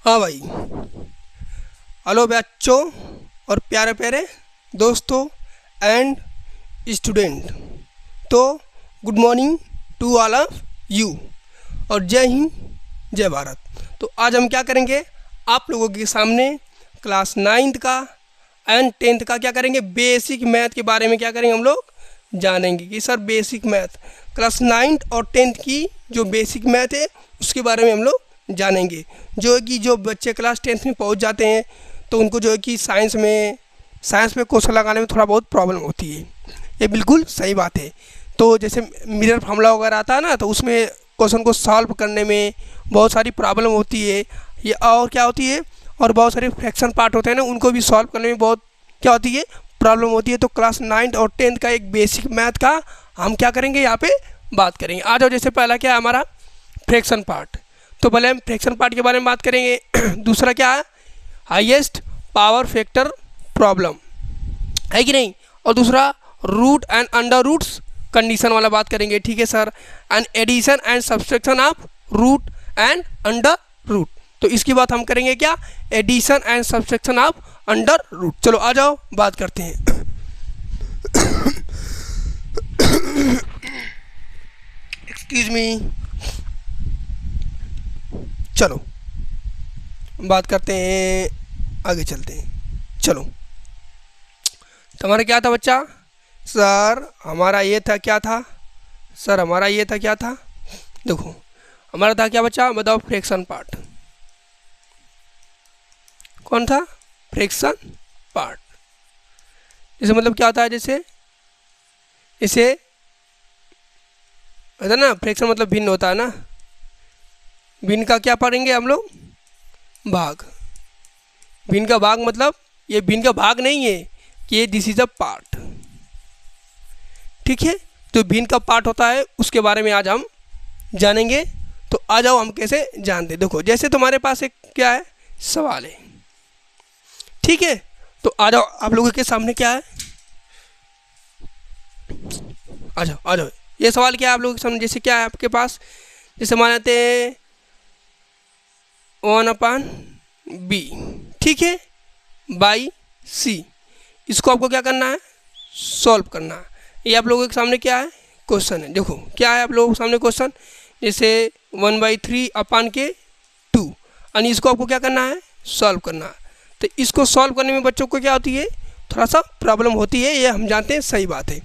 हाँ भाई, हेलो बच्चों और प्यारे प्यारे दोस्तों एंड स्टूडेंट। तो good morning to all of you और जय हिंद जय भारत। तो आज हम क्या करेंगे, आप लोगों के सामने क्लास 9th का एंड 10th का क्या करेंगे, बेसिक मैथ के बारे में क्या करेंगे हम लोग जानेंगे कि sir basic math class 9th और 10th की जो बेसिक मैथ है उसके बारे में हम लोग जानेंगे। जो है कि जो बच्चे क्लास 10th में पहुंच जाते हैं तो उनको जो है कि साइंस में क्वेश्चन लगाने में थोड़ा बहुत प्रॉब्लम होती है, ये बिल्कुल सही बात है। तो जैसे मिरर फार्मूला वगैरह आता है ना, तो उसमें क्वेश्चन को सॉल्व करने में बहुत सारी प्रॉब्लम होती है। ये और क्या होती है, और बहुत सारे फ्रैक्शन पार्ट होते हैं ना, उनको भी सॉल्व करने में बहुत क्या होती है, प्रॉब्लम होती है। तो क्लास 9th और 10th का एक बेसिक मैथ का हम क्या करेंगे, यहाँ पे बात करेंगे। आ जाओ, जैसे पहला क्या है हमारा फ्रैक्शन पार्ट, तो पहले हम फ्रैक्शन पार्ट के बारे में बात करेंगे। दूसरा क्या है, हाईएस्ट पावर फैक्टर प्रॉब्लम है कि नहीं, और दूसरा root and under roots condition वाला बात करेंगे, ठीक है sir. And addition and subtraction of root and under root, तो इसकी बात हम करेंगे क्या, addition and subtraction of under root. चलो आ जाओ बात करते हैं। एक्सक्यूज मी, चलो बात करते हैं, आगे चलते हैं। चलो, तुम्हारा क्या था बच्चा, सर हमारा ये था, क्या था सर हमारा ये था, क्या था, देखो हमारा था क्या बच्चा, बताओ, फ्रैक्शन पार्ट। कौन था, फ्रैक्शन पार्ट। जैसे मतलब क्या होता है, जैसे इसे है ना, फ्रैक्शन मतलब भिन्न होता है ना, भिन्न का क्या पढ़ेंगे हम लोग, भाग। भिन्न का भाग मतलब ये भिन्न का भाग नहीं है कि ये दिस इज अ पार्ट, ठीक है। तो भिन्न का पार्ट होता है, उसके बारे में आज हम जानेंगे। तो आ जाओ हम कैसे जानते, देखो जैसे तुम्हारे पास एक क्या है, सवाल है, ठीक है। तो आ जाओ, आप लोगों के सामने क्या है, आ जाओ आ जाओ, ये सवाल क्या है आप लोगों के सामने, जैसे क्या है आपके पास, जैसे मान लेते हैं 1/b, ठीक है, बाई सी। इसको आपको क्या करना है, सॉल्व करना है। ये आप लोगों के सामने क्या है, क्वेश्चन है। देखो क्या है आप लोगों के सामने क्वेश्चन, जैसे 1/3/2, यानी इसको आपको क्या करना है, सॉल्व करना है। तो इसको सॉल्व करने में बच्चों को क्या होती है, थोड़ा सा प्रॉब्लम होती है, ये हम जानते हैं, सही बात है।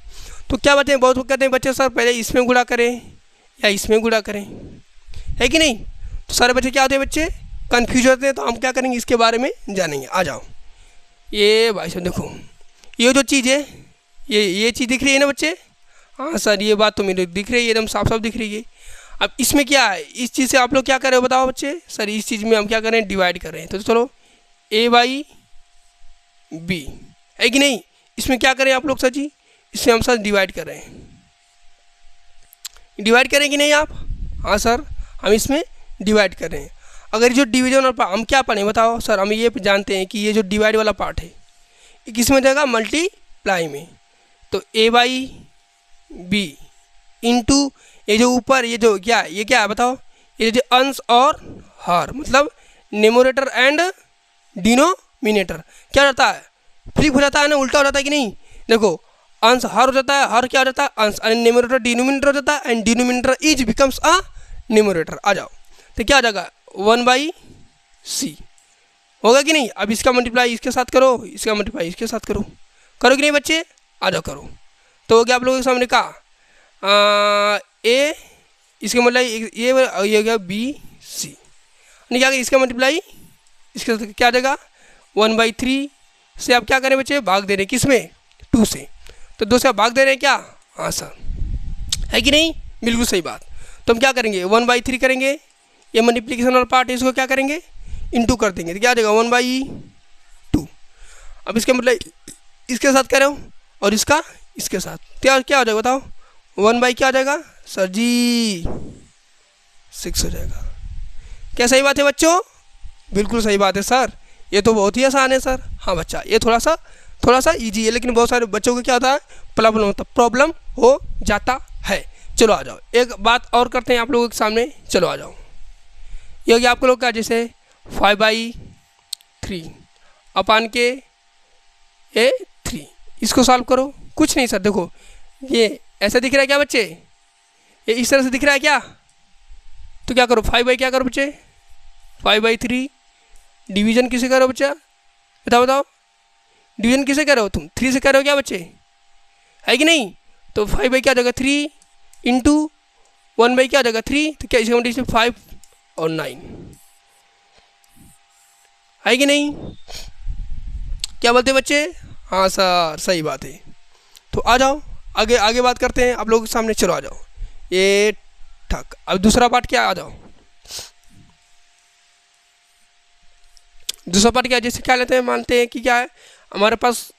तो क्या बात है, बहुत लोग कहते हैं बच्चे सर पहले इसमें गुणा करें या इसमें गुणा करें, है कि नहीं। तो सारे बच्चे क्या होते हैं, बच्चे कन्फ्यूज होते हैं। तो हम क्या करेंगे, इसके बारे में जानेंगे। आ जाओ, ये भाई साहब देखो, ये जो चीज़ है, ये चीज़ दिख रही है ना बच्चे, हाँ सर ये बात तो मेरे दिख रही है, एकदम साफ साफ दिख रही है। अब इसमें क्या है, इस चीज़ से आप लोग क्या कर रहे हो बताओ बच्चे, सर इस चीज़ में हम क्या कर रहे हैं, डिवाइड कर रहे हैं। तो चलो a/b है कि नहीं, इसमें क्या करें आप लोग सर जी, इसमें हम सर डिवाइड कर रहे हैं, डिवाइड करें कि नहीं आप, हाँ सर हम इसमें डिवाइड कर रहे हैं। अगर जो डिवीजन और हम क्या पढ़ें बताओ सर, हम ये जानते हैं कि ये जो डिवाइड वाला पार्ट है ये किस में जाएगा, मल्टीप्लाई में। तो a/b इंटू ये जो ऊपर ये जो क्या है, ये क्या है बताओ, ये जो अंश और हर, मतलब न्यूमरेटर एंड डिनोमिनेटर क्या रहता है, फ्लिप हो जाता है ना, उल्टा हो जाता है कि नहीं। देखो अंश हर हो जाता है, हर क्या हो जाता है, अंश, एंड न्यूमरेटर डिनोमिनेटर हो जाता है, and denominator is becomes a numerator. आ जाओ, तो क्या आ जाएगा, 1/c होगा कि नहीं। अब इसका मल्टीप्लाई इसके साथ करो, इसका मल्टीप्लाई इसके साथ करो, करो कि नहीं बच्चे, आ जाओ करो। तो हो गया आप लोगों के सामने का a, इसका मतलब ये हो गया b/c, नहीं क्या, इसका मल्टीप्लाई इसके साथ क्या आ जाएगा, 1/3 से आप क्या करें बच्चे, भाग दे रहे हैं, किस में, 2 से। तो 2 से आप भाग दे रहे हैं क्या, हाँ सर, है कि नहीं, बिल्कुल सही बात। तो हम क्या करेंगे, 1/3 करेंगे, ये मल्टीप्लिकेशन वाला पार्ट है, इसको क्या करेंगे, इंटू कर देंगे, तो क्या आ जाएगा 1/2। अब इसका मतलब इसके साथ करो और इसका इसके साथ, क्या हो जाएगा बताओ, 1/, क्या आ जाएगा सर जी, 6 हो जाएगा। क्या सही बात है बच्चों, बिल्कुल सही बात है सर, ये तो बहुत ही आसान है सर। हाँ बच्चा, ये थोड़ा सा इजी है, लेकिन बहुत सारे बच्चों को क्या होता है, प्रॉब्लम हो जाता है। चलो आ जाओ, एक बात और करते हैं आप लोगों के सामने, चलो आ जाओ। ये हो गया आपको लोग का, जैसे 5/3 अपान के ए 3। इसको सॉल्व करो। कुछ नहीं सर, देखो ये ऐसा दिख रहा है क्या बच्चे, ये इस तरह से दिख रहा है क्या, तो क्या करो 5 बाई क्या करो बच्चे 5/3। डिवीजन किसे करो बच्चा, बताओ बताओ, डिवीजन किसे कर रहे हो तुम, 3 से कर रहे हो क्या बच्चे, है कि नहीं। तो 5 बाई क्या जगह 3 इंटू 1 बाई क्या जगह 3, तो क्या इसका 5 और 9, है कि नहीं। क्या बोलते हैं बच्चे, हाँ सर सही बात है। तो आ जाओ आगे आगे बात करते हैं आप लोगों के सामने, चलो आ जाओ ये ठक। अब दूसरा पार्ट क्या, आ जाओ दूसरा पार्ट क्या, जैसे क्या लेते हैं, मानते हैं कि क्या है हमारे पास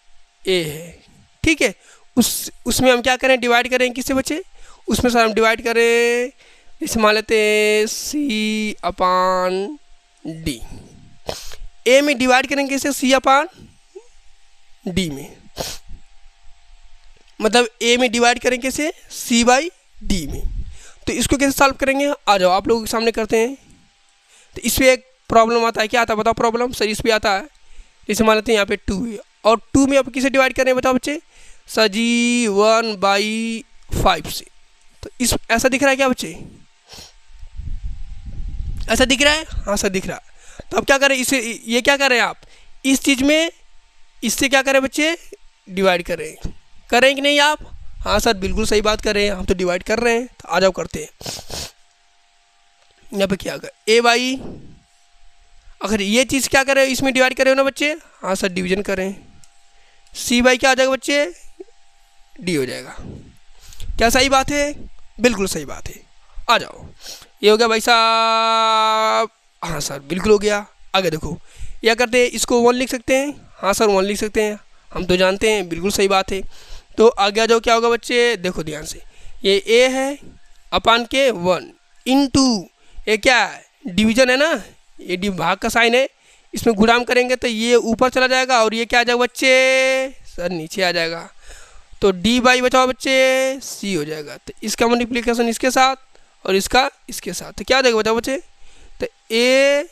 ए है, ठीक है। उसमें हम क्या करें, डिवाइड करें किससे बच्चे, उसमें सर हम डिवाइड करें, जैसे मान लेते हैं C अपान डी। ए में डिवाइड करेंगे किससे, C अपान डी में, मतलब ए में डिवाइड करेंगे कैसे, C/D में। तो इसको कैसे सॉल्व करेंगे, आ जाओ आप लोगों के सामने करते हैं। तो इस पर एक प्रॉब्लम आता है, क्या आता है बताओ प्रॉब्लम, सर इस पर आता है, जैसे मान लेते हैं यहाँ पे 2 है और 2 में आप किसे डिवाइड कर रहे हैं बताओ बच्चे, सर जी 1/5 से। तो इस ऐसा दिख रहा है क्या बच्चे, ऐसा दिख रहा है, हाँ सर दिख रहा है। तो अब क्या करें, इसे ये क्या करें आप, इस चीज़ में इससे क्या करें बच्चे, डिवाइड करें, करें कि नहीं आप, हाँ सर बिल्कुल सही बात कर रहे हैं, हम तो डिवाइड कर रहे हैं। तो आ जाओ करते हैं, यहाँ पे क्या कर ए बाई, अगर ये चीज़ क्या करें इसमें डिवाइड करें ना बच्चे, हाँ सर डिवीजन करें, C/, क्या आ जाएगा बच्चे, D हो जाएगा। क्या सही बात है, बिल्कुल सही बात है। आ जाओ, ये हो गया भाई साहब, हाँ सर बिल्कुल हो गया। आगे देखो क्या करते हैं, इसको 1 लिख सकते हैं, हाँ सर 1 लिख सकते हैं, हम तो जानते हैं, बिल्कुल सही बात है। तो आगे आ जाओ, क्या होगा बच्चे, देखो ध्यान से, ये ए है अपान के 1 इंटू ये क्या है, डिवीजन है ना, ये भाग का साइन है, इसमें गुणाम करेंगे तो ये ऊपर चला जाएगा और ये क्या आ जाएगा बच्चे, सर नीचे आ जाएगा। तो D/, बचाओ बच्चे C हो जाएगा। तो इसका मल्टीप्लिकेशन इसके साथ और इसका इसके साथ, तो क्या आ जाएगा बताओ बच्चे, तो A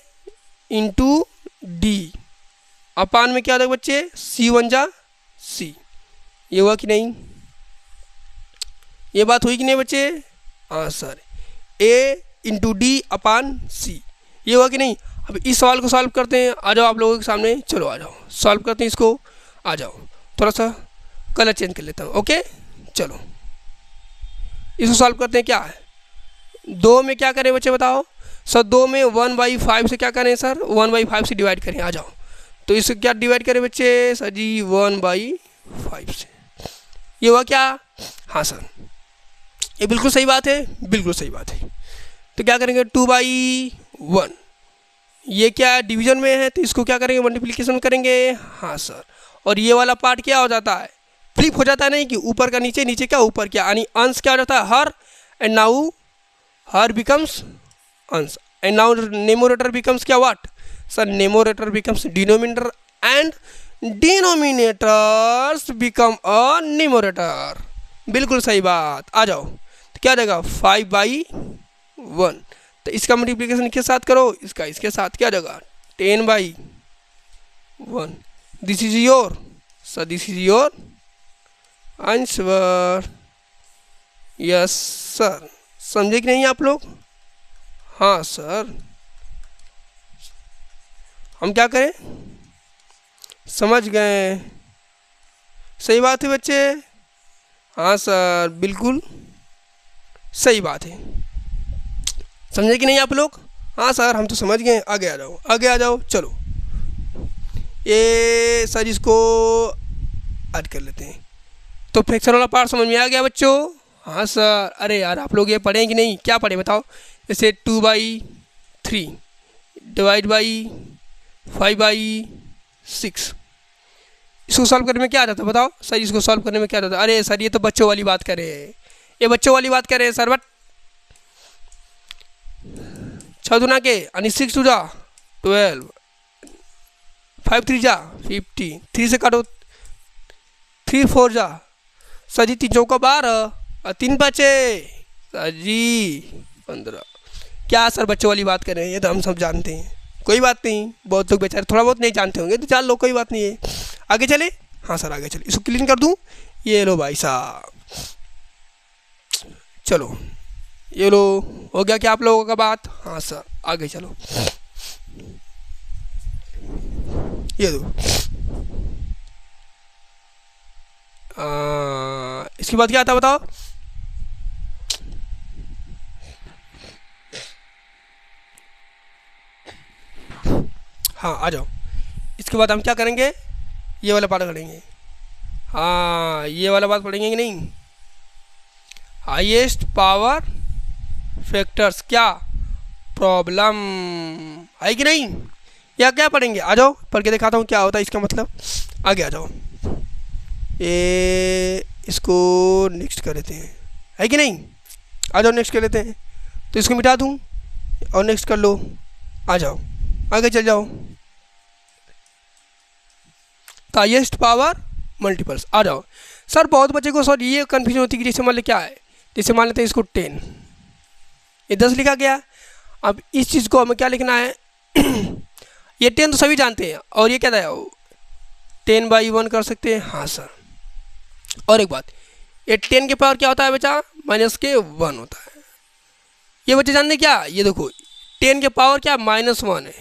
इंटू डी अपान में क्या आ जाएगा बच्चे, C1 जा C। ये हुआ कि नहीं, ये बात हुई कि नहीं बच्चे, हाँ sir A into D upon C, ये हुआ कि नहीं। अब इस सवाल को सॉल्व करते हैं, आ जाओ आप लोगों के सामने, चलो आ जाओ सॉल्व करते हैं इसको। आ जाओ, थोड़ा सा कलर चेंज कर लेता हूँ, ओके चलो इसको सॉल्व करते हैं। क्या है 2 में क्या करें बच्चे बताओ, सर 2 में 1/5 से क्या करें सर, 1/5 से डिवाइड करें। आ जाओ, तो इससे क्या डिवाइड करें बच्चे, सर जी 1/5 से, ये हुआ क्या, हाँ सर ये बिल्कुल सही बात है, बिल्कुल सही बात है। तो क्या करेंगे 2/1, ये क्या डिवीजन में है तो इसको क्या करेंगे मल्टीप्लिकेशन करेंगे, हाँ सर। और ये वाला पार्ट क्या हो जाता है, फ्लिप हो जाता है, नहीं कि ऊपर का नीचे, नीचे क्या ऊपर क्या, यानी अंश क्या हो जाता है हर, एंड नाउ हर बिकम्स अंश, एंड नाउ न्यूमरेटर बिकम्स क्या what, sir numerator becomes denominator and denominators become a numerator, बिल्कुल सही बात। आ जाओ, तो क्या जाएगा 5/1, तो इसका मल्टीप्लिकेशन किसके साथ करो, इसका इसके साथ, क्या जाएगा 10/1। This is your, sir this is your answer, yes sir. समझे कि नहीं आप लोग, हाँ सर हम क्या करें, समझ गए, सही बात है बच्चे, हाँ सर बिल्कुल सही बात है। समझे कि नहीं आप लोग, हाँ सर हम तो समझ गए। आगे आ जाओ, आगे आ जाओ, चलो ये सर इसको ऐड कर लेते हैं। तो फ्रैक्शन वाला पार्ट समझ में आ गया बच्चों, हाँ सर। अरे यार आप लोग ये पढ़ें कि नहीं, क्या पढ़े बताओ, जैसे 2/3 डिवाइड बाई 5/6, इसको सॉल्व करने में क्या आ जाता है बताओ सर, इसको सॉल्व करने में क्या आता है, अरे सर ये तो बच्चों वाली बात कर रहे हैं, ये बच्चों वाली बात कर रहे हैं सर। बट 6 दूना के यानी 6 2 जा 12, 5 3 जा 50, 3 से काटो 3 4 जा, सर जी 3 चौका 12 और 3 बचे सर जी 15। क्या सर बच्चों वाली बात कर रहे हैं, ये तो हम सब जानते हैं, कोई बात नहीं, बहुत लोग बेचारे थोड़ा बहुत नहीं जानते होंगे, तो जान लो, कोई बात नहीं है। आगे चले, हाँ सर आगे चले, इसको क्लीन कर दूँ, ये लो भाई साहब, चलो ये लो, हो गया क्या आप लोगों का बात? हाँ सर आगे चलो, ये दो। इसके बाद क्या आता है बताओ? हाँ आ जाओ, इसके बाद हम क्या करेंगे? ये वाला पार्ट करेंगे। हाँ ये वाला बात पढ़ेंगे कि नहीं? हाईएस्ट पावर फैक्टर्स क्या प्रॉब्लम है कि नहीं, या क्या पढ़ेंगे? आ जाओ पढ़ के दिखाता हूँ क्या होता है इसका मतलब। आगे आ जाओ, ये इसको नेक्स्ट कर लेते हैं, है कि नहीं? आ जाओ नेक्स्ट कर लेते हैं, तो इसको मिटा दूँ और नेक्स्ट कर लो। आ जाओ आगे चल जाओ, हाईएस्ट पावर मल्टीपल्स। आ जाओ सर, बहुत बच्चे को सर ये कन्फ्यूजन होती है कि जैसे मान लो क्या है, जैसे मान लेते हैं इसको 10, ये 10 लिखा गया। अब इस चीज़ को हमें क्या लिखना है? ये 10 तो सभी जानते हैं, और ये क्या था 10/1 कर सकते हैं। हाँ सर, और एक बात, ये 10 के पावर क्या होता है बच्चा? -1 होता है। ये बच्चे जानते क्या? ये देखो 10 के पावर क्या -1 है,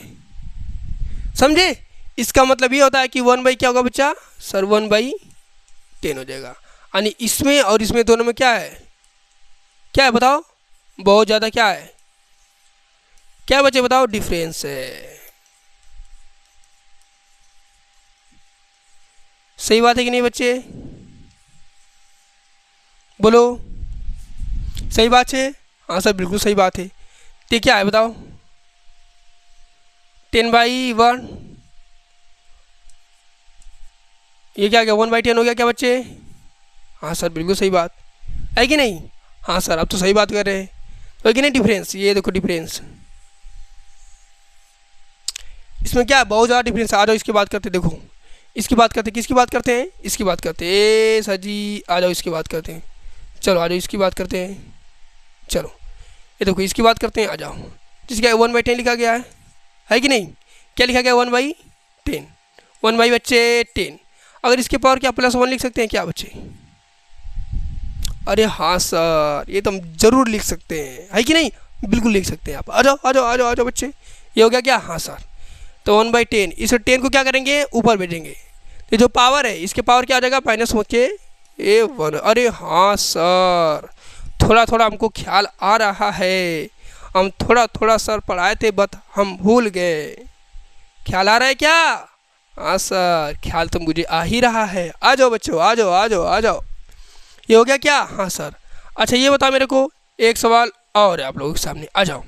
समझे? इसका मतलब ये होता है कि 1 बाई क्या होगा बच्चा? सर 1/10 हो जाएगा। यानी इसमें और इसमें दोनों में क्या है? क्या है बताओ? बहुत ज़्यादा क्या है? क्या बच्चे बताओ? डिफरेंस है। सही बात है कि नहीं बच्चे? बोलो, सही बात है? हाँ सर बिल्कुल सही बात है। तो क्या है बताओ? 10/1, ये क्या गया? 1/10 हो गया क्या बच्चे? हाँ सर बिल्कुल सही बात है कि नहीं? हाँ सर अब तो सही बात कर रहे हैं, तो कि नहीं डिफरेंस? ये देखो डिफरेंस, इसमें क्या है? बहुत ज़्यादा डिफरेंस। आ जाओ इसकी बात करते, देखो इसकी बात करते, किसकी बात करते हैं? इसकी बात करते हैं। सर जी आ जाओ इसकी बात करते हैं, चलो आ जाओ इसकी बात करते हैं, चलो ये देखो इसकी बात करते हैं। आ जाओ, जिसका 1/10 लिखा गया है कि नहीं? क्या लिखा गया? 1/10, 1 बच्चे 10। अगर इसके पावर क्या +1 लिख सकते हैं क्या बच्चे? अरे हाँ सर, ये तो हम जरूर लिख सकते हैं, है कि नहीं? बिल्कुल लिख सकते हैं आप। आ जाओ आ जाओ आ जाओ आ जाओ बच्चे, ये हो गया क्या? हाँ सर, तो 1/10, इस 10 को क्या करेंगे? ऊपर भेजेंगे, तो जो पावर है इसके पावर क्या आ जाएगा? -1। अरे हाँ सर, थोड़ा थोड़ा हमको ख्याल आ रहा है, हम थोड़ा थोड़ा सर पढ़ाए थे बट हम भूल गए। ख्याल आ रहा है क्या? हाँ सर ख्याल तो मुझे आ ही रहा है। आ जाओ बच्चों, आ जाओ आ जाओ आ जाओ, ये हो गया क्या? हाँ सर। अच्छा ये बताओ मेरे को, एक सवाल और है आप लोगों के सामने। आ जाओ,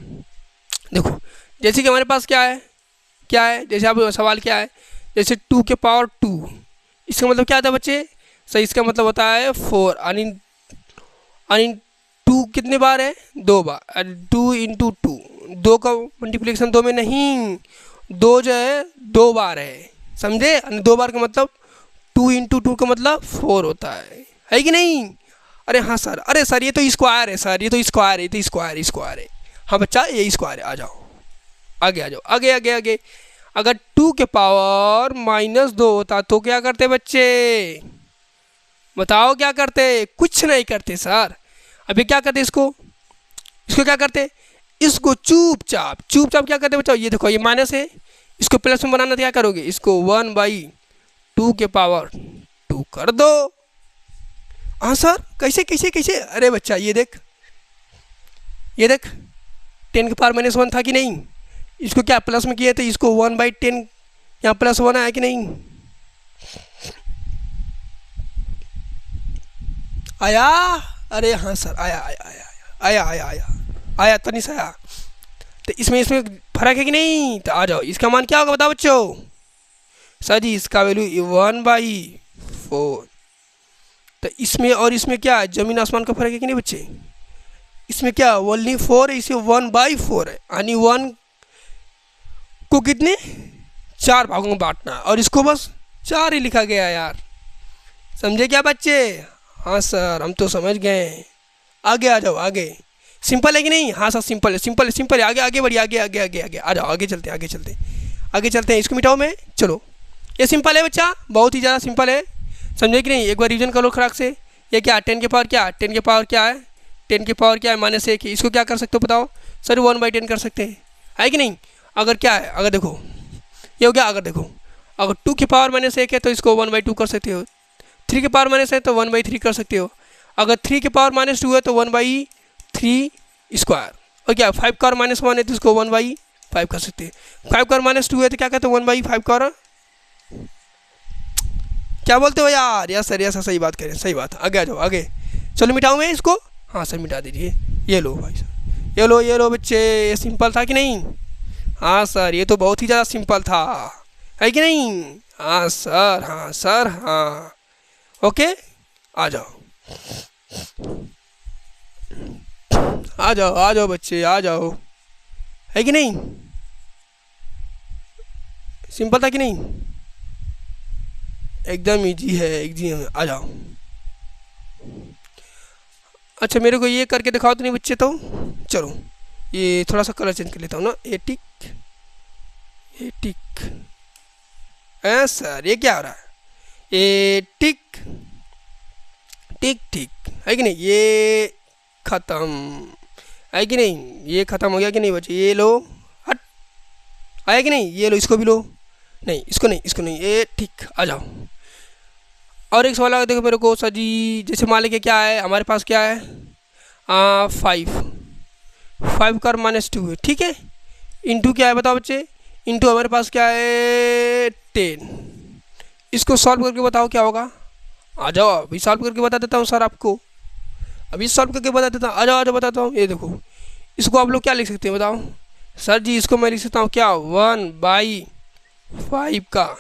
देखो जैसे कि हमारे पास क्या है, क्या है? जैसे आप सवाल क्या है, जैसे 2 के पावर 2, इसका मतलब क्या आता है बच्चे? सही, इसका मतलब होता है 4। यानी 2 कितने बार है? 2 बार। 2 × 2, 2 का मल्टीप्लिकेशन 2 में नहीं, 2 जो है 2 बार है, समझे? 2 बार का मतलब 2 × 2 का मतलब 4 होता है कि नहीं? अरे हाँ सर, अरे सर ये तो स्क्वायर है सर, ये तो स्क्वायर है, ये तो स्क्वायर है। हाँ बच्चा ये स्क्वायर है। आ जाओ आगे, आ जाओ आगे आगे आगे। अगर 2 के पावर -2 होता तो क्या करते बच्चे? बताओ क्या करते? कुछ नहीं करते सर। अभी क्या करते? इसको क्या करते? इसको चुपचाप क्या करते बच्चों? ये देखो ये माइनस है, इसको प्लस में बनाना तो क्या करोगे? इसको 1/2 के पावर 2 कर दो। हाँ सर कैसे कैसे कैसे? अरे बच्चा ये देख 10 के पावर -1 था कि नहीं? इसको क्या प्लस में किए थे? इसको 1/10 यहाँ +1 आया कि नहीं? आया? अरे हाँ सर आया आया आया आया आया आया आया तनिष आया। तो इसमें फर्क है कि नहीं? तो आ जाओ, इसका मान क्या होगा बताओ बच्चों? सर जी इसका वैल्यू 1/4। तो इसमें और इसमें क्या जमीन आसमान का फर्क है कि नहीं बच्चे? इसमें क्या ओनली 4 है, इसे 1/4 है, यानी 1 को कितने 4 भागों में बांटना है, और इसको बस 4 ही लिखा गया यार। समझे क्या बच्चे? हाँ सर हम तो समझ गए। आगे आ जाओ आगे, सिंपल है कि नहीं? हाँ सर सिंपल है, सिंपल है, सिंपल है। आगे आगे बढ़िए, आगे आगे आगे आगे आ जाओ, आगे चलते हैं, आगे चलते हैं, आगे चलते हैं। इसको मिटाओ मैं, चलो। ये सिंपल है बच्चा, बहुत ही ज़्यादा सिंपल है, समझे कि नहीं? एक बार रिविजन कर लो खराक से। ये क्या 10 के पावर क्या है? 10 के पावर क्या है? 10 के पावर क्या है? -1। इसको क्या कर सकते हो बताओ? सर 1/10 कर सकते हैं, है कि नहीं? अगर क्या है, अगर देखो ये हो गया, अगर देखो अगर 2 की पावर -1 है तो इसको 1/2 कर सकते हो। 3 की पावर -1 है तो 1/3 कर सकते हो। अगर 3 की पावर -2 है तो 1/3 स्क्वायर। और क्या 5 का पावर -1 है तो इसको 1/5 कर सकते हैं। 5 का पावर -2 है तो क्या कहते हैं? 1/5 का। क्या बोलते हो यार? यस सर, यस सर, सही बात करें, सही बात। आगे आ जाओ, आगे चलो। मिटाऊँ मैं इसको? हाँ सर मिटा दीजिए। ये लो भाई सर, ये लो बच्चे। ये सिंपल था कि नहीं? हाँ सर, ये तो बहुत ही ज़्यादा सिंपल था, है कि नहीं? हाँ सर, हाँ सर, हाँ। ओके, आ जाओ, आ जाओ बच्चे, आ जाओ, है कि नहीं? सिंपल था कि नहीं? एकदम इजी है, इजी है। आ जाओ। अच्छा मेरे को ये करके दिखाओ तो नहीं बच्चे, तो चलो ये थोड़ा सा कलर चेंज कर लेता हूँ ना। ए टिक, ए टिक। सर ये क्या हो रहा है? ए टिक, टिक ठीक, है कि नहीं? ये खत्म, है कि नहीं? ये खत्म हो गया कि नहीं बच्चे? ये लो, हट, आया कि नहीं? ये लो, इसको भी लो। नहीं इसको नहीं, इसको नहीं। ये ठीक, आ जाओ। और एक सवाल देखो मेरे को सर जी, जैसे मान लीजिए क्या है हमारे पास, क्या है 5 का -2 है, ठीक है। इंटू क्या है बताओ बच्चे? इंटू हमारे पास क्या है 10। इसको सॉल्व करके बताओ क्या होगा? आ जाओ, अभी सॉल्व करके बता देता हूँ सर आपको, अभी सॉल्व करके बता देता हूँ। आ जाओ बताता हूँ। ये देखो, इसको आप लोग क्या लिख सकते हैं बताओ? सर जी इसको मैं लिख सकता हूँ क्या 1/5 का।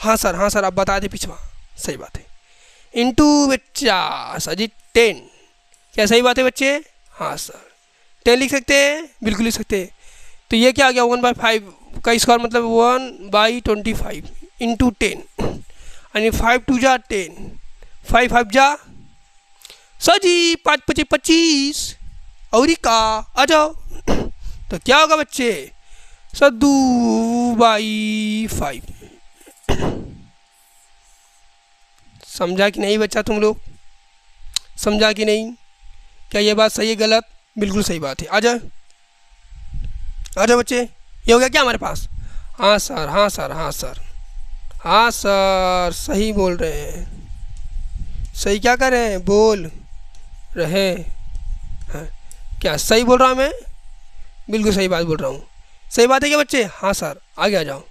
हाँ सर आप बता दें पिछवा, सही बात है। इंटू बच्चा सर जी 10, क्या सही बात है बच्चे? हाँ सर 10 लिख सकते हैं, बिल्कुल लिख सकते हैं। तो ये क्या आ गया 1/5 का स्क्वायर मतलब 1/25 इंटू 10, यानी 5 2 जा 10, 5 5 जा सर जी 5 5 25 और का। आ जाओ। तो क्या होगा बच्चे? सर 2/5। समझा कि नहीं बच्चा? तुम लोग समझा कि नहीं? क्या ये बात सही है गलत? बिल्कुल सही बात है। आ जाओ बच्चे। ये हो गया क्या हमारे पास? हाँ सर, हाँ सर, हाँ सर, हाँ सर, सही बोल रहे हैं। सही क्या कर रहे हैं? बोल रहे हैं। क्या सही बोल रहा हूँ मैं? बिल्कुल सही बात बोल रहा हूँ। सही बात है क्या बच्चे? हाँ सर। आगे आ जाओ।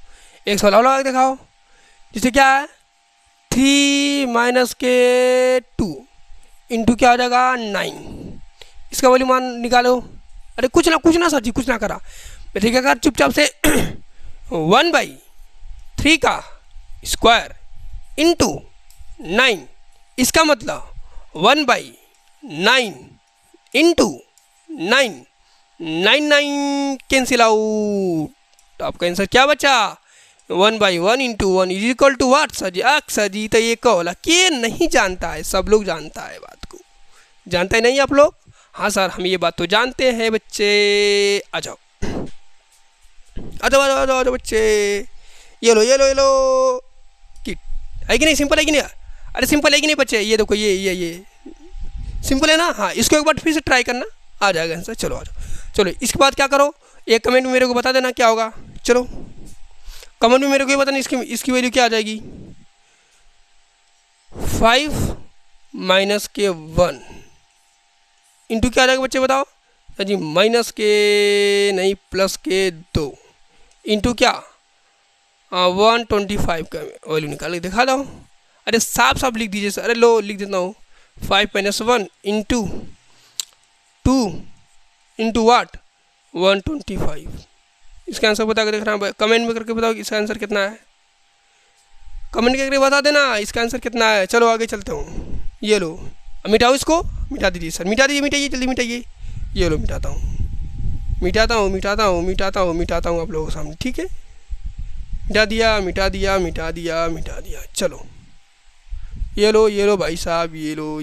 एक सवाल और लगा दिखाओ। जिससे क्या है 3 के 2 इंटू क्या हो जाएगा 9। इसका वैल्यू मान निकालो। अरे कुछ ना सर जी, कुछ ना करा। मैं ठीक है चुपचाप से 1/3 का स्क्वायर इंटू 9, इसका मतलब 1/9 इंटू 9, 9 कैंसिल आउट। तो आपका आंसर क्या बचा? 1/1 into 1 is equal to what sir जी? सर जी तो ये कहोला कि नहीं जानता है, सब लोग जानता है बात को। जानता है नहीं आप लोग? हाँ सर हम ये बात तो जानते हैं बच्चे। आ जाओ बच्चे। ये लो किट, है कि नहीं? सिंपल है कि नहीं? अरे सिंपल है कि नहीं बच्चे? ये देखो, ये सिंपल है ना? हाँ इसको एक बार फिर से ट्राई करना, आ जाएगा आंसर। चलो आ जाओ। चलो इसके बाद क्या करो, एक कमेंट में मेरे को बता देना क्या होगा। चलो कमेंट में मेरे को ये बताना इसकी वैल्यू क्या आ जाएगी। 5 के 1 इंटू क्या आ जाएगा बच्चे बताओ? जी के नहीं के 2 इंटू क्या 125 का वैल्यू निकाल के दिखा दो। अरे साफ लिख दीजिए सर। अरे लो लिख देता हूँ 5 - 1 इंटू 2 इंटू वाट 125। इसका आंसर बता के देख रहा हूँ, कमेंट में करके बताओ इसका आंसर कितना है। कमेंट करके बता देना इसका आंसर कितना है। चलो आगे चलते हूँ। ये लो मिटाओ, इसको मिटा दीजिए सर, मिटाइए जल्दी मिटाइए। ये लो मिटाता हूँ आप लोगों के सामने, ठीक है। मिटा दिया। चलो ये लो भाई साहब, ये लो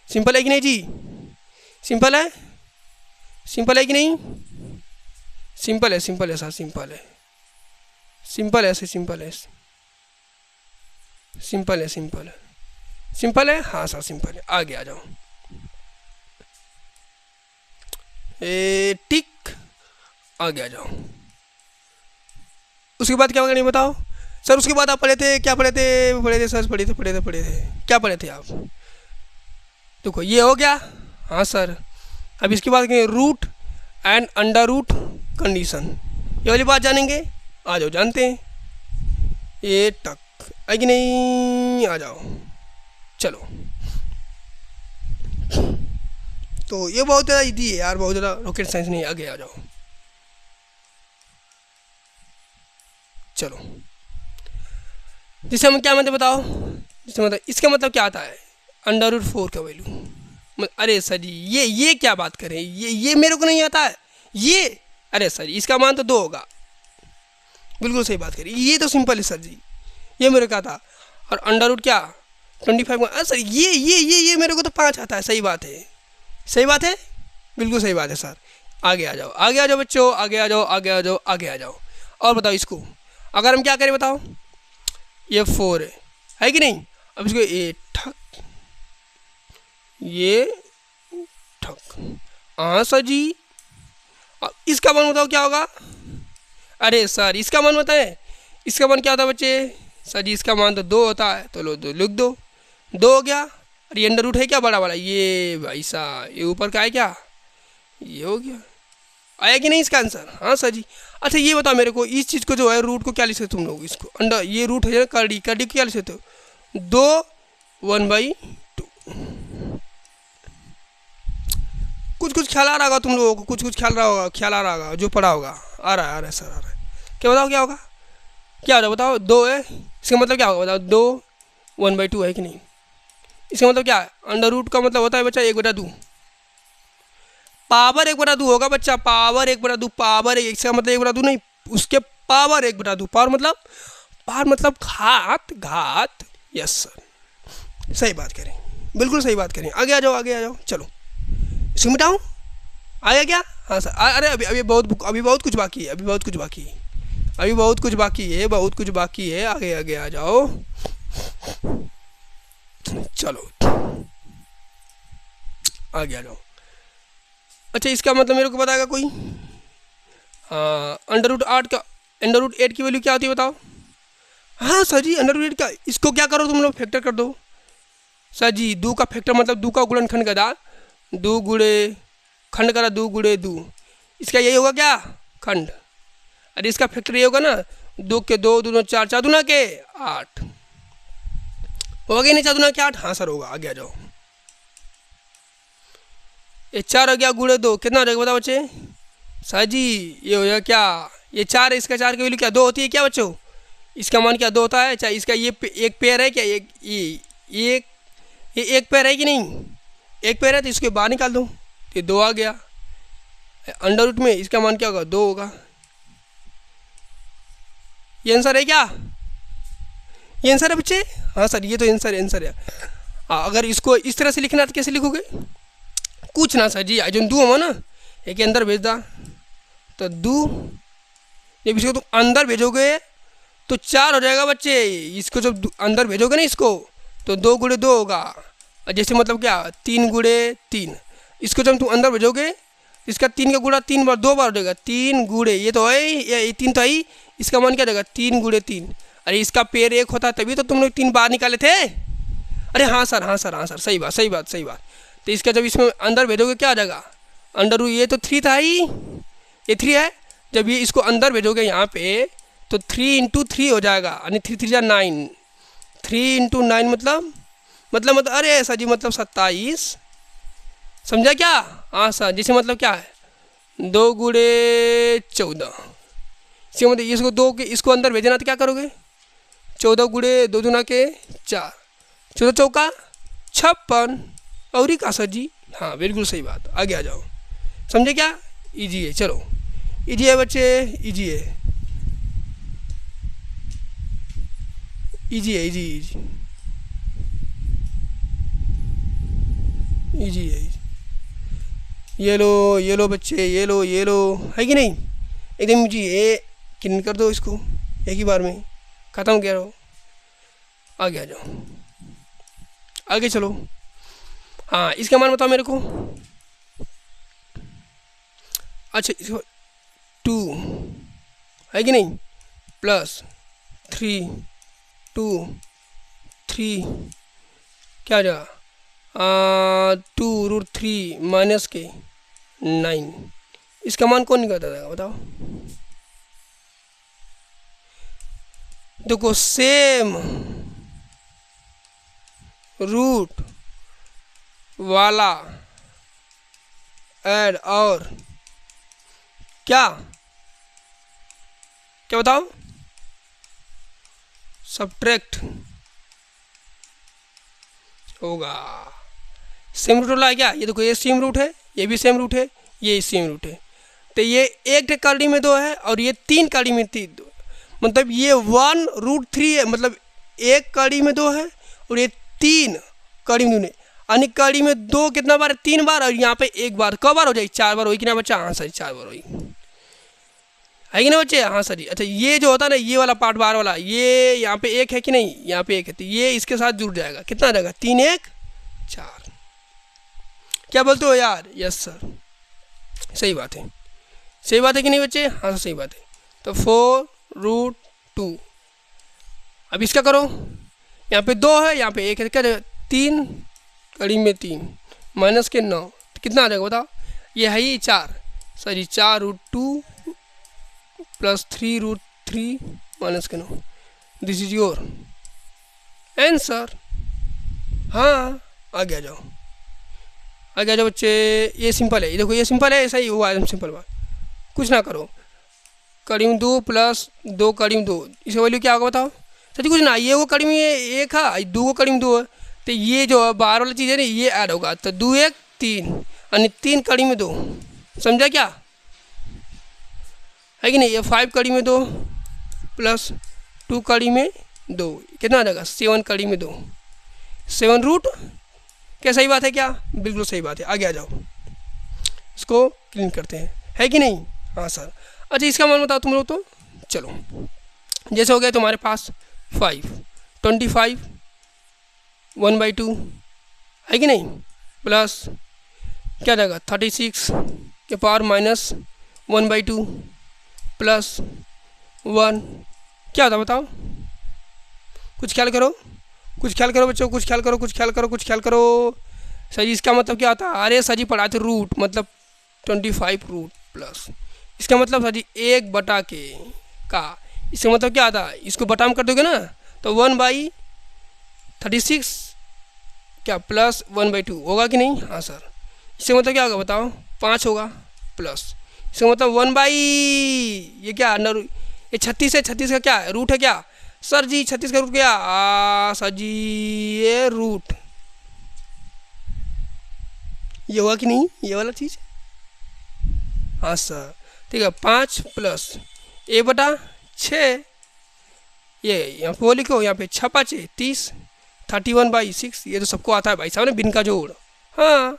सिंपल है कि नहीं जी? सिंपल है, सिंपल है कि नहीं? सिंपल है, सिंपल है सर, सिंपल है, सिंपल है सर, सिंपल है, सिंपल है, सिंपल है, सिंपल है, हाँ सर सिंपल है। आगे आ जाओ। टिक, आगे आ जाओ। उसके बाद क्या करेंगे बताओ सर? उसके बाद आप पढ़े थे, क्या पढ़े थे? पढ़े थे सर, पढ़े थे, क्या पढ़े थे आप? देखो ये हो गया, हाँ सर। अब इसके बाद कहेंगे root and under root condition, ये वाली बात जानेंगे। आ जाओ, जानते हैं ये टक है कि नहीं? आ जाओ, चलो। तो ये बहुत ज़्यादा इजी है यार, बहुत ज़्यादा रॉकेट साइंस नहीं। आगे आ जाओ, चलो। जिससे हम क्या मतलब बताओ? जिससे मतलब इसका मतलब क्या आता है? अंडर रूट 4 का वैल्यू। अरे सर जी ये क्या बात करें, ये मेरे को नहीं आता है ये। अरे सर इसका मान तो 2 होगा। बिल्कुल सही बात करी, ये तो सिंपल है सर जी, ये मेरे का था। और अंडर रूट क्या 25 का? सर ये मेरे को तो 5 आता है। सही बात है, सही बात है, बिल्कुल सही बात है सर। आगे आ जाओ, आगे आ जाओ बच्चों, आगे आ जाओ, आगे आ जाओ, आगे आ जाओ। और बताओ इसको अगर हम क्या करें बताओ? ये 4 है कि नहीं? अब इसको ये ठक, ये ठक, हाँ सर जी। अब इसका मान बताओ क्या होगा? अरे सर इसका मान बताएं, इसका मान क्या होता है बच्चे? सर जी इसका मान तो 2 होता है, तो लो 2 लिख दो, 2 हो गया। और ये अंडर रूट है क्या बड़ा वाला? ये भाई साहब ये ऊपर का है क्या? ये हो गया। आया कि नहीं इसका आंसर? हाँ सर जी। अच्छा ये बताओ मेरे को, इस चीज़ को जो है रूट को क्या लिख सकते तुम लोग? इसको अंडर, ये रूट है कर्डी, कर्डी को क्या लिख सकते हो? 2 1/2। कुछ ख्याल आ रहा होगा तुम लोगों को, कुछ ख्याल आ रहा होगा जो पढ़ा होगा। आ रहा है सर, आ रहा है। क्या बताओ क्या होगा? क्या होगा बताओ? 2 है, इसका मतलब क्या होगा बताओ? 2 1/2 है कि नहीं? इसका मतलब क्या है? अंडर रूट का मतलब होता है बच्चा 1/2, पावर 1/2 होगा बच्चा, पावर 1/2, पावर इसका मतलब 1/2 नहीं, उसके पावर 1/2। पावर मतलब घात, घात। यस सर, सही बात करें, बिल्कुल सही बात करें। आगे आ जाओ, आगे आ जाओ, चलो। इसको मिटाऊँ? आया क्या? हाँ सर। अरे अभी बहुत कुछ बाकी है, अभी बहुत कुछ बाकी है, अभी बहुत कुछ बाकी है, बहुत कुछ बाकी है। आगे आगे आ जाओ, चलो आगे आ जाओ। अच्छा इसका मतलब मेरे को बताएगा कोई? अंडर रूट 8 का, अंडर रूट 8 की वैल्यू क्या होती है बताओ? हाँ सर जी अंडर रूट 8 का, इसको क्या करो तुम लोग? फैक्टर कर दो सर जी। 2 का फैक्टर मतलब 2 का गुणन खंड का 2 गुणे खंड करा 2 गुणे 2, इसका यही होगा क्या? खंड। अरे इसका फैक्टर ये होगा ना, 2 के 2 दूना 4, 4 दूना के 8 होगा कि नहीं? 4 दूना के 8, हाँ सर होगा। आगे आ जाओ। ये 4 हो गया गुणे 2, कितना हो जाएगा बताओ बच्चे? सर जी ये हो जाएगा क्या? ये 4 है, इसका 4 की वैल्यू क्या 2 होती है क्या बच्चों? इसका मान क्या 2 होता है? अच्छा इसका ये एक पेयर है क्या? ये एक पेयर है कि नहीं? एक पेयर है, तो इसके बाहर निकाल दो, ये 2 आ गया। अंडर रूट में इसका मान क्या होगा? 2 होगा। ये आंसर है क्या? ये आंसर है बच्चे? हाँ सर ये तो आंसर है। अगर इसको इस तरह से लिखना तो कैसे लिखोगे? कुछ ना सर जी, जो 2 हो ना एक अंदर भेज दा, तो 2, जब इसको तुम अंदर भेजोगे तो 4 हो जाएगा बच्चे। इसको जब अंदर भेजोगे ना इसको, तो 2 गुणे 2 होगा। और जैसे मतलब क्या 3 गुणे 3, इसको जब तुम अंदर भेजोगे, इसका 3 का गुणा 3 बार 2 बार हो जाएगा। 3 गुणे ये तो है, ये 3 तो है, इसका मान क्या जाएगा? 3 गुणे 3। अरे इसका पेड़ 1 होता तभी तो तुम लोग 3 बाहर निकाले थे। अरे हाँ सर, हाँ सर, हाँ सर, सही बात, सही बात, सही बात। तो इसका जब इसमें अंदर भेजोगे क्या आ जाएगा? अंडर रूट, ये तो 3 था ही, ये 3 है। जब ये इसको अंदर भेजोगे यहाँ पे, तो 3 × 3 हो जाएगा, यानी 3 3 9, 3 × 9 मतलब अरे सर जी मतलब 27। समझा क्या? हाँ सर, जैसे मतलब क्या है 2 गुणे 14, इसका मतलब इसको 2 के इसको अंदर भेजना तो क्या करोगे? 14 गुणे 2 दूना के 4, 14 चौका 56। और ही कहा सर जी? हाँ बिल्कुल सही बात। आगे आ जाओ, समझे क्या? इजी है, चलो इजी है बच्चे, इजी है, इजी है, इजी। इजी है। ये लो बच्चे, ये लो है कि नहीं, एकदम इजी। ये क्लीन कर दो इसको एक ही बार में, ख़त्म किया रहो। आगे आ जाओ, आगे चलो। हाँ, इसका मान बताओ मेरे को। अच्छा, इसको 2 है कि नहीं, प्लस 3 2 3 क्या आ जाएगा, 2√3 माइनस के 9। इसका मान कौन निकालता था बताओ। देखो, सेम रूट वाला ऐड और क्या क्या बताओ, सब्ट्रैक्ट होगा। सेम रूट वाला है क्या, ये देखो, ये सेम रूट है, ये भी सेम रूट है, ये सेम रूट है। तो ये एक कड़ी में 2 है और ये 3 कड़ी में 3, मतलब ये 1√3 है, मतलब एक कड़ी में 2 है और ये 3 कड़ी में 2 है। यानी कड़ी में 2 कितना बार, 3 बार, और यहाँ पे एक बार। कब बार हो जाएगी, 4 बार होगी कि ना बच्चा। हाँ सर, 4 बार होगी, है कि ना बच्चे। हाँ सर जी। अच्छा, ये जो होता है ना, ये वाला पार्ट बार वाला, ये यहाँ पे 1 है कि नहीं, यहाँ पे 1 है, तो ये इसके साथ जुड़ जाएगा। कितना आ जाएगा, 3 1 4। क्या बोलते हो यार। यस सर, सही बात है, सही बात है कि नहीं बच्चे। हाँ सर, सही बात है। तो 4√2। अब इसका करो, यहाँ पे 2 है, यहाँ पे 1 है, क्या 3 कड़ी में 3 माइनस के 9, तो कितना आ जाएगा बताओ। ये है ही 4 सर जी, 4√2 प्लस 3√3 माइनस के 9। This is your answer. हाँ, आगे आ जाओ, आगे आ जाओ बच्चे। ये सिंपल है, ये देखो, ये सिंपल है, ऐसा ही हुआ एकदम सिंपल बात। कुछ ना करो, कड़ी में 2 प्लस 2 कड़ी में 2, इसका वैल्यू क्या होगा बताओ। सच कुछ ना, ये वो कड़ी में 1 है, 2 को कड़ी में 2 है, तो ये जो बाहर वाली चीज़ है ना, ये ऐड होगा। तो 2 1 3, यानी 3 कड़ी में 2, समझा क्या, है कि नहीं। ये 5 कड़ी में 2 प्लस 2 कड़ी में 2, कितना आ जाएगा, 7 कड़ी में 2, 7 रूट। क्या सही बात है क्या, बिल्कुल सही बात है। आगे आ जाओ, इसको क्लीन करते हैं, है कि नहीं। हाँ सर। अच्छा, इसका मान बताओ तुम लोग। तो चलो, जैसे हो गया तुम्हारे पास 5 25 1/2, है कि नहीं, प्लस क्या जाएगा 36 के पावर माइनस 1/2 प्लस 1, क्या होता बताओ। कुछ ख्याल करो, कुछ ख्याल करो बच्चों, कुछ ख्याल करो, कुछ ख्याल करो, कुछ ख्याल करो। सर जी, इसका मतलब क्या होता है। अरे सर जी, पढ़ाए थे रूट, मतलब 25 रूट प्लस, इसका मतलब सर जी 1/k का, इसका मतलब क्या आता है, इसको बटा में कर दोगे ना, तो 1/36 क्या प्लस 1/2 होगा कि नहीं। हाँ सर। इसका मतलब क्या होगा बताओ, 5 होगा प्लस, इसका मतलब 1 ये क्या ये 36 है, 36 का क्या रूट है क्या सर जी, 36 का रूट क्या, सर जी ये रूट, ये हुआ कि नहीं, ये वाला चीज़। हाँ सर, ठीक है। 5 प्लस a/6, ये यहाँ पे वो लिखो, यहाँ पे 6 5 30, 31/6, ये तो सबको आता है भाई साहब ने, बिन का जोड़। हाँ,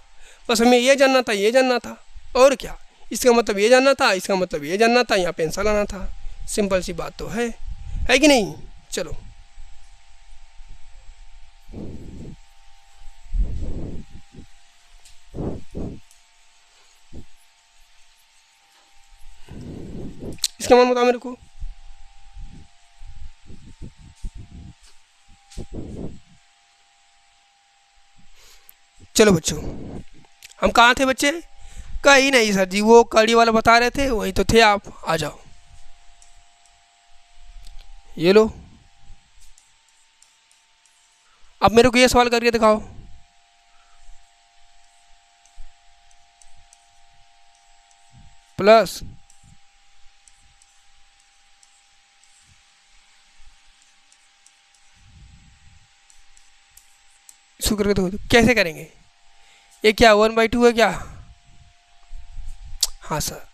बस हमें ये जानना था, ये जानना था, और क्या, इसका मतलब ये जानना था, इसका मतलब ये जानना था, यहाँ पे आंसर लाना था। सिंपल सी बात तो है कि नहीं। चलो, इसका मान बताओ मेरे को। चलो बच्चों, हम कहाँ थे बच्चे, कहीं नहीं सर जी, वो कड़ी वाला बता रहे थे, वही तो थे आप। आ जाओ, ये लो, अब मेरे को ये सवाल करके दिखाओ। प्लस इसको करके देखो, कैसे करेंगे। ये क्या 1/2 है क्या। हाँ सर।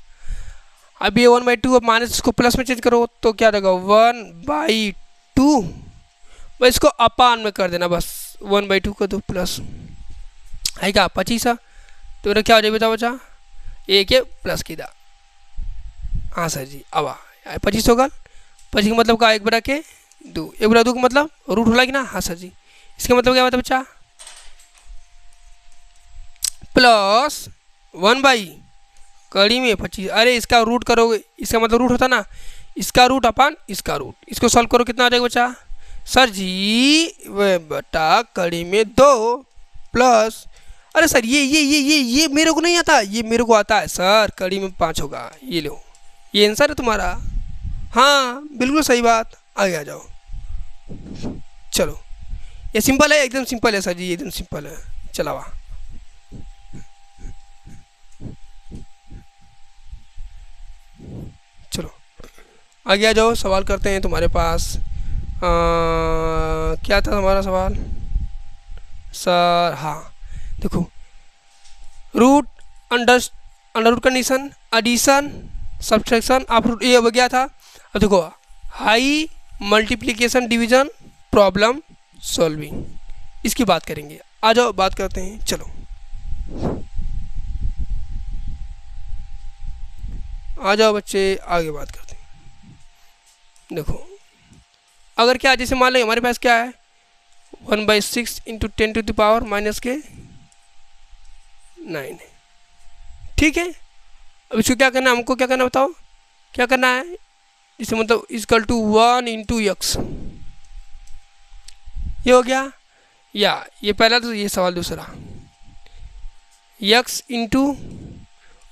अब ये 1/2, अब माइनस इसको प्लस में चेंज करो तो क्या देगा 1/2, बस इसको अपान में कर देना, बस 1/2 कर दो प्लस, है क्या 25 है, तो मेरा क्या हो जाएगा बचा एक के प्लस की दा। हाँ सर जी, अब 25 होगा। 25 का मतलब का 1/2, 1/2 का मतलब रूट होला कि ना। हाँ सर जी, इसका मतलब क्या होता है बच्चा, प्लस 1 कड़ी में 25। अरे इसका रूट करोगे, इसका मतलब रूट होता ना, इसका रूट अपन इसका रूट, इसको सॉल्व करो कितना आ जाएगा बच्चा सर जी बटा कड़ी में 2 प्लस, अरे सर ये मेरे को नहीं आता, ये मेरे को आता है सर, कड़ी में 5 होगा। ये लो, ये आंसर है तुम्हारा। हाँ बिल्कुल सही बात, आगे आ जाओ। चलो ये सिंपल है, एकदम सिंपल है सर जी, एकदम सिंपल है। चलावा चलो आगे आ जाओ, सवाल करते हैं तुम्हारे पास। क्या था हमारा सवाल सर। हाँ देखो, root under root condition, addition, subtraction of root, ये हो गया था। अब देखो हाई मल्टीप्लिकेशन डिवीजन प्रॉब्लम सॉल्विंग, इसकी बात करेंगे। आ जाओ बात करते हैं। चलो आ जाओ बच्चे, आगे बात करते हैं। देखो अगर क्या, जैसे मान लो हमारे पास क्या है 1/6 इंटू 10⁻⁻⁹ है, ठीक है। अब इसको क्या करना है, हमको क्या करना बताओ, क्या करना है, इसे मतलब इक्वल टू 1 इंटू एक्स, ये हो गया। या ये पहला, तो ये सवाल दूसरा, x इंटू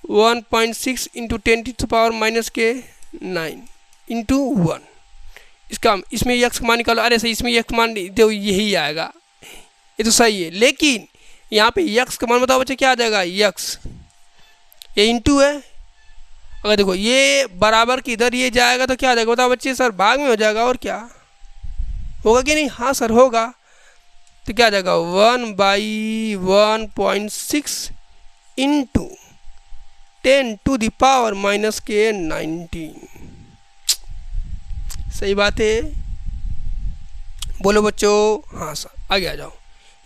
1.6 इंटू 10⁻⁻⁹ इंटू 1, इसका इसमें यक्स मान निकालो। अरे सही, इसमें यक्स मान दो, यही आएगा, ये तो सही है। लेकिन यहाँ पे यक्स का मान बताओ बच्चे क्या आ जाएगा, यक्स ये इंटू है। अगर देखो ये बराबर की इधर ये जाएगा तो क्या आ जाएगा बताओ बच्चे, सर भाग में हो जाएगा, और क्या होगा कि नहीं। हाँ सर होगा, तो क्या आ जाएगा 1/1.6 इंटू 10⁻⁻⁹ सही बात है, बोलो बच्चों। हाँ सर, आगे आ जाओ।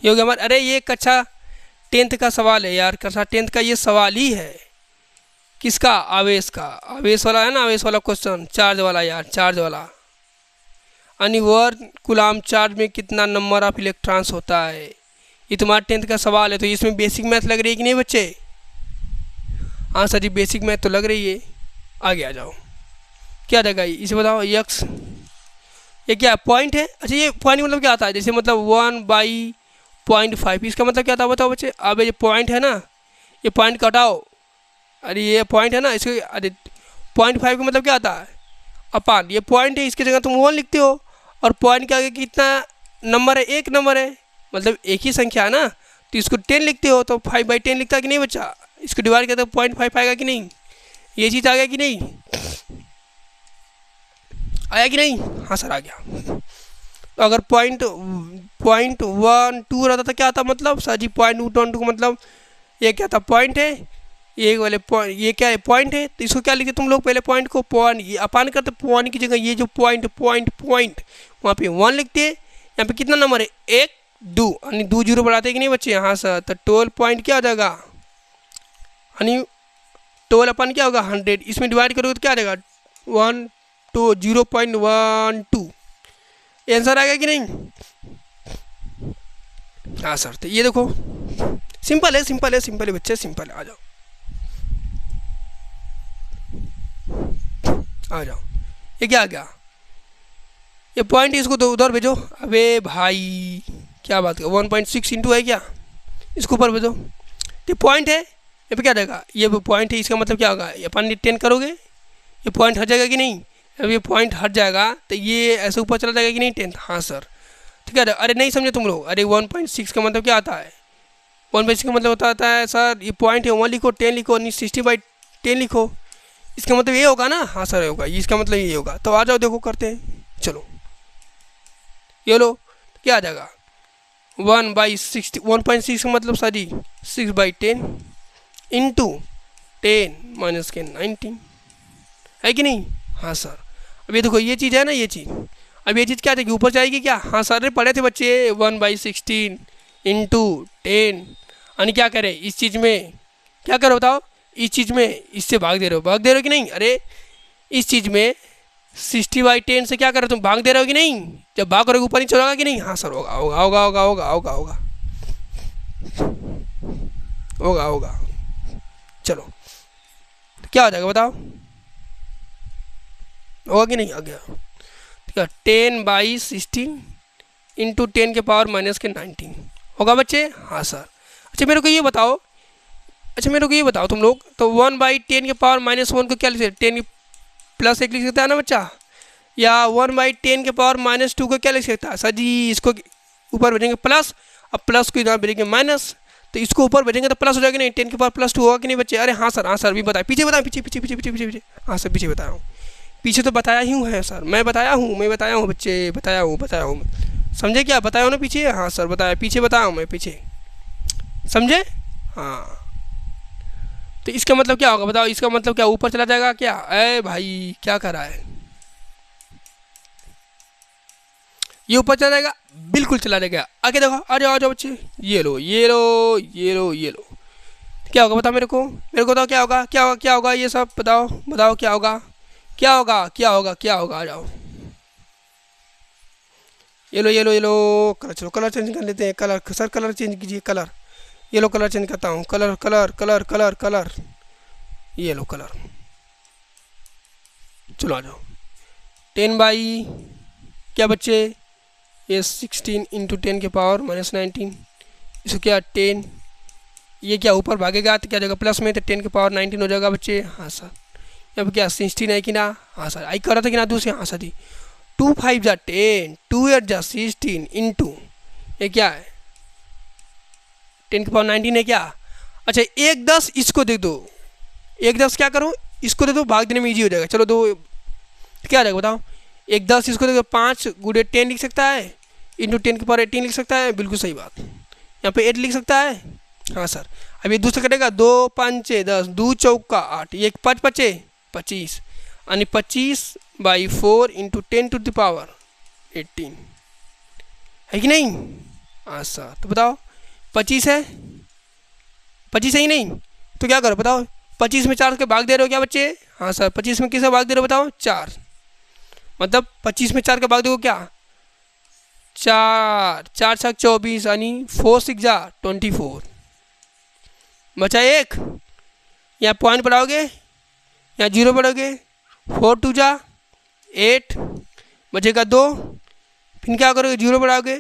ये हो गया हमारे, अरे ये कक्षा 10th का सवाल है यार, कक्षा 10th का ये सवाल ही है। किसका, आवेश का, आवेश वाला है ना, आवेश वाला क्वेश्चन, चार्ज वाला यार, चार्ज वाला। अनिवार्य कूलाम चार्ज में कितना नंबर ऑफ इलेक्ट्रॉन्स होता है, ये तुम्हारा 10th का सवाल है। तो इसमें बेसिक मैथ लग रही है कि नहीं बच्चे। हाँ सर जी, बेसिक मैथ तो लग रही है। आगे आ जाओ, क्या देगा इसे बताओ, यक्स ये क्या पॉइंट है। अच्छा ये पॉइंट मतलब क्या आता है, जैसे मतलब 1/0.5, इसका मतलब क्या था बताओ बच्चे। अब ये पॉइंट है ना, ये पॉइंट कटाओ, अरे ये पॉइंट है ना, इसको अरे 0.5 का मतलब क्या आता है, अपान, ये पॉइंट है, इसकी जगह तुम 1 लिखते हो, और पॉइंट के आगे कितना नंबर है, एक नंबर है, मतलब एक ही संख्या है ना, तो इसको 10 लिखते हो, तो 5/10 लिखता है कि नहीं बच्चा। इसको डिवाइड करते हो 0.5 आएगा कि नहीं, ये चीज़ आ गया कि नहीं, आया कि नहीं। हाँ सर आ गया। तो अगर 0.12 रहता था क्या था मतलब सर जी, 0.12 का मतलब ये क्या था, पॉइंट है, ये वाले पॉइंट, ये क्या है पॉइंट है, तो इसको क्या लिखते तुम लोग, पहले पॉइंट को पॉइंट, ये अपान करते, पॉइंट की जगह ये जो पॉइंट वहाँ पे 1 लिखते हैं। यहाँ पे कितना नंबर है, 1 2, यानी 2 0 बढ़ाते कि नहीं बच्चे। यहाँ सर तो 12 पॉइंट क्या आ जाएगा, यानी 12 अपन क्या होगा 100, इसमें डिवाइड करोगे तो क्या आ जाएगा 1 2 0.12, आंसर आ गया कि नहीं। हाँ सर, तो ये देखो सिंपल है, सिंपल है, सिंपल है बच्चे, सिंपल है। आ जाओ आ जाओ, ये क्या आ गया, ये पॉइंट इसको तो उधर भेजो। अबे भाई क्या बात कर, 1.6 इंटू है क्या, इसको ऊपर भेजो। ये पॉइंट है, ये पे क्या जाएगा, ये पॉइंट है, इसका मतलब क्या होगा, ये अपन 10 करोगे, ये पॉइंट हट जाएगा कि नहीं। अब ये पॉइंट हट जाएगा तो ये ऐसे ऊपर चला जाएगा कि नहीं 10। हाँ सर, ठीक है। अरे नहीं समझे तुम लोग, अरे 1.6 का मतलब क्या आता है, 1/6 का मतलब होता है सर, ये पॉइंट है 1 लिखो, 10 लिखो, 60/10 लिखो, इसका मतलब ये होगा ना। हाँ सर होगा, इसका मतलब ये होगा। तो आ जाओ देखो करते हैं, चलो ये लो, तो क्या आ जाएगा 1/60, 1.6 का मतलब सर जी 6/10 इंटू 10⁻⁹ है कि नहीं। हाँ सर, अब ये देखो ये चीज़ है ना, ये चीज़, अब ये चीज़ क्या जाएगी, ऊपर जाएगी क्या। हाँ सर, पढ़े थे बच्चे 1/16 इंटू 10, यानी क्या करें इस चीज़ में, क्या करो बताओ, इस चीज़ में इससे भाग दे रहे हो कि नहीं? अरे इस चीज़ में 60/10 से क्या कर रहे हो तुम, भाग दे रहे हो कि नहीं? जब भाग करोगे ऊपर नीचे होगा कि नहीं? हाँ सर होगा होगा होगा होगा होगा होगा होगा होगा होगा। चलो तो क्या हो जाएगा बताओ, होगा कि नहीं? आ गया। ठीक है, 10/16 इंटू 10 के पावर माइनस के 19 होगा बच्चे? हाँ सर। अच्छा मेरे को ये बताओ, तुम लोग तो 1/10 के पावर -1 को क्या लिख सकते? 10 प्लस 1 लिख सकता है ना बच्चा, या 1/10 के पावर -2 को क्या लिख सकता है? सर जी इसको ऊपर भेजेंगे प्लस, अब प्लस को इधर भेजेंगे माइनस, तो इसको ऊपर भेजेंगे तो प्लस हो जाएगा नहीं? 10 के पावर +2 होगा कि नहीं बच्चे? अरे हाँ सर भी बताए, पीछे बताएं, पीछे पीछे पीछे पीछे पीछे पीछे हाँ सर पीछे बताया हूँ, पीछे तो बताया ही हूँ है सर, मैं बताया हूँ बच्चे, बताया हूँ समझे क्या? बताया हो ना पीछे? हाँ सर बताया, पीछे बताया हूँ मैं, पीछे समझे? हाँ तो इसका मतलब क्या होगा बताओ, इसका मतलब क्या ऊपर चला जाएगा क्या? अरे भाई क्या कर रहा है, ये ऊपर चला जाएगा, बिल्कुल चला जाएगा। आगे देखो, आ जाओ बच्चे, ये लो ये लो ये लो ये लो, क्या होगा बताओ मेरे को बताओ, क्या होगा क्या होगा ये सब बताओ क्या होगा आ जाओ, ये लो कलर, चलो कलर चेंज कर लेते हैं, कलर सर कलर चेंज कीजिए, कलर ये लो कलर चेंज करता हूँ, कलर ये लो कलर, चलो आ जाओ। 10 बाई क्या बच्चे, ये 16 इंटू 10 के पावर -19, इसको क्या 10, ये क्या ऊपर भागेगा तो क्या जाएगा प्लस में, तो 10 के पावर 19 हो जाएगा बच्चे। हाँ सर। अब क्या 16 है कि ना? हाँ सर। आई कर रहा था कि ना दूसरे? हाँ सर जी। 2 5 जा 10, 2 8 जा 16 इंटू ये क्या है 10 के पावर 19 है क्या? अच्छा 1 10 इसको दे दो, 1 10 क्या करो इसको दे दो, भाग देने में ईजी हो जाएगा। चलो दो क्या आ जाएगा बताओ, 1 10 इसको दे दो, 5 गुड़े 10 लिख सकता है, इंटू 10 के पावर 18 लिख सकता है, बिल्कुल सही बात। यहाँ पे 8 लिख सकता है। हाँ सर। अब ये दूसरा कटेगा, 2 5 10, 2 चौका 8, ये 5 5 25, यानी 25/4 इंटू 10 टू द पावर 18 है कि नहीं? हाँ सर। तो बताओ 25 है, 25 है ही नहीं, तो क्या करो बताओ, 25 में 4 के भाग दे रहे हो क्या बच्चे? हाँ सर। 25 में किसे भाग दे रहे हो बताओ? 4, मतलब 25 में 4 के भाग देखो क्या, 4 4 6 24, यानी 4 6 जा 24, बचा 1, यहाँ पॉइंट बढ़ाओगे, यहाँ 0 बढ़ोगे, 4 2 जा 8, बचेगा 2, फिर क्या करोगे 0 बढ़ाओगे,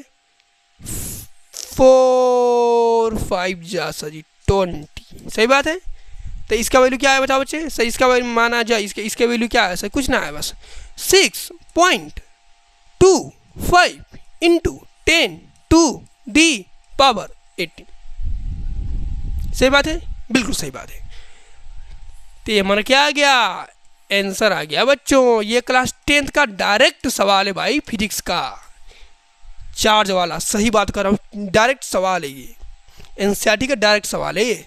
4 5 जा सर जी 20, सही बात है। तो इसका वैल्यू क्या है बताओ बच्चे? सर इसका वैल्यू माना जाए, इसके वैल्यू क्या है सर? कुछ ना है, बस 6.25 इंटू 10 टू दी पावर 18, सही बात है, बिल्कुल सही बात है। तो ये हमारा क्या आ गया? आंसर आ गया बच्चों। ये क्लास 10th का डायरेक्ट सवाल है भाई, फिजिक्स का चार्ज वाला, सही बात कर रहा हूँ, डायरेक्ट सवाल है ये, एनसीईआरटी का डायरेक्ट सवाल है ये।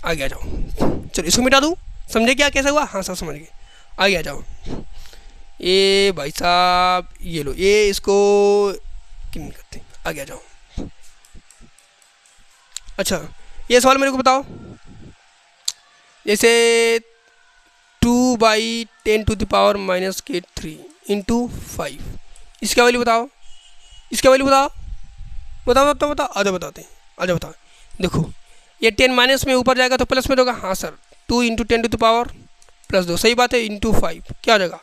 आगे आ जाओ, चलो इसको मिटा दूँ, समझे क्या कैसे हुआ? हाँ सर समझ गए। आगे आ जाओ, ये भाई साहब ये लो, ये इसको क्यों करते हैं, आगे आ जाओ। अच्छा ये सवाल मेरे को बताओ, जैसे 2/10 टू द पावर -3 इंटू 5, इसका वैल्यू बताओ, इसका वैल्यू बताओ आजा बताते हैं, आजा बताओ। देखो ये 10 माइनस में ऊपर जाएगा तो प्लस में होगा। हाँ sir. 2 into 10 to the power +2, सही बात है, इंटू 5 क्या हो जाएगा,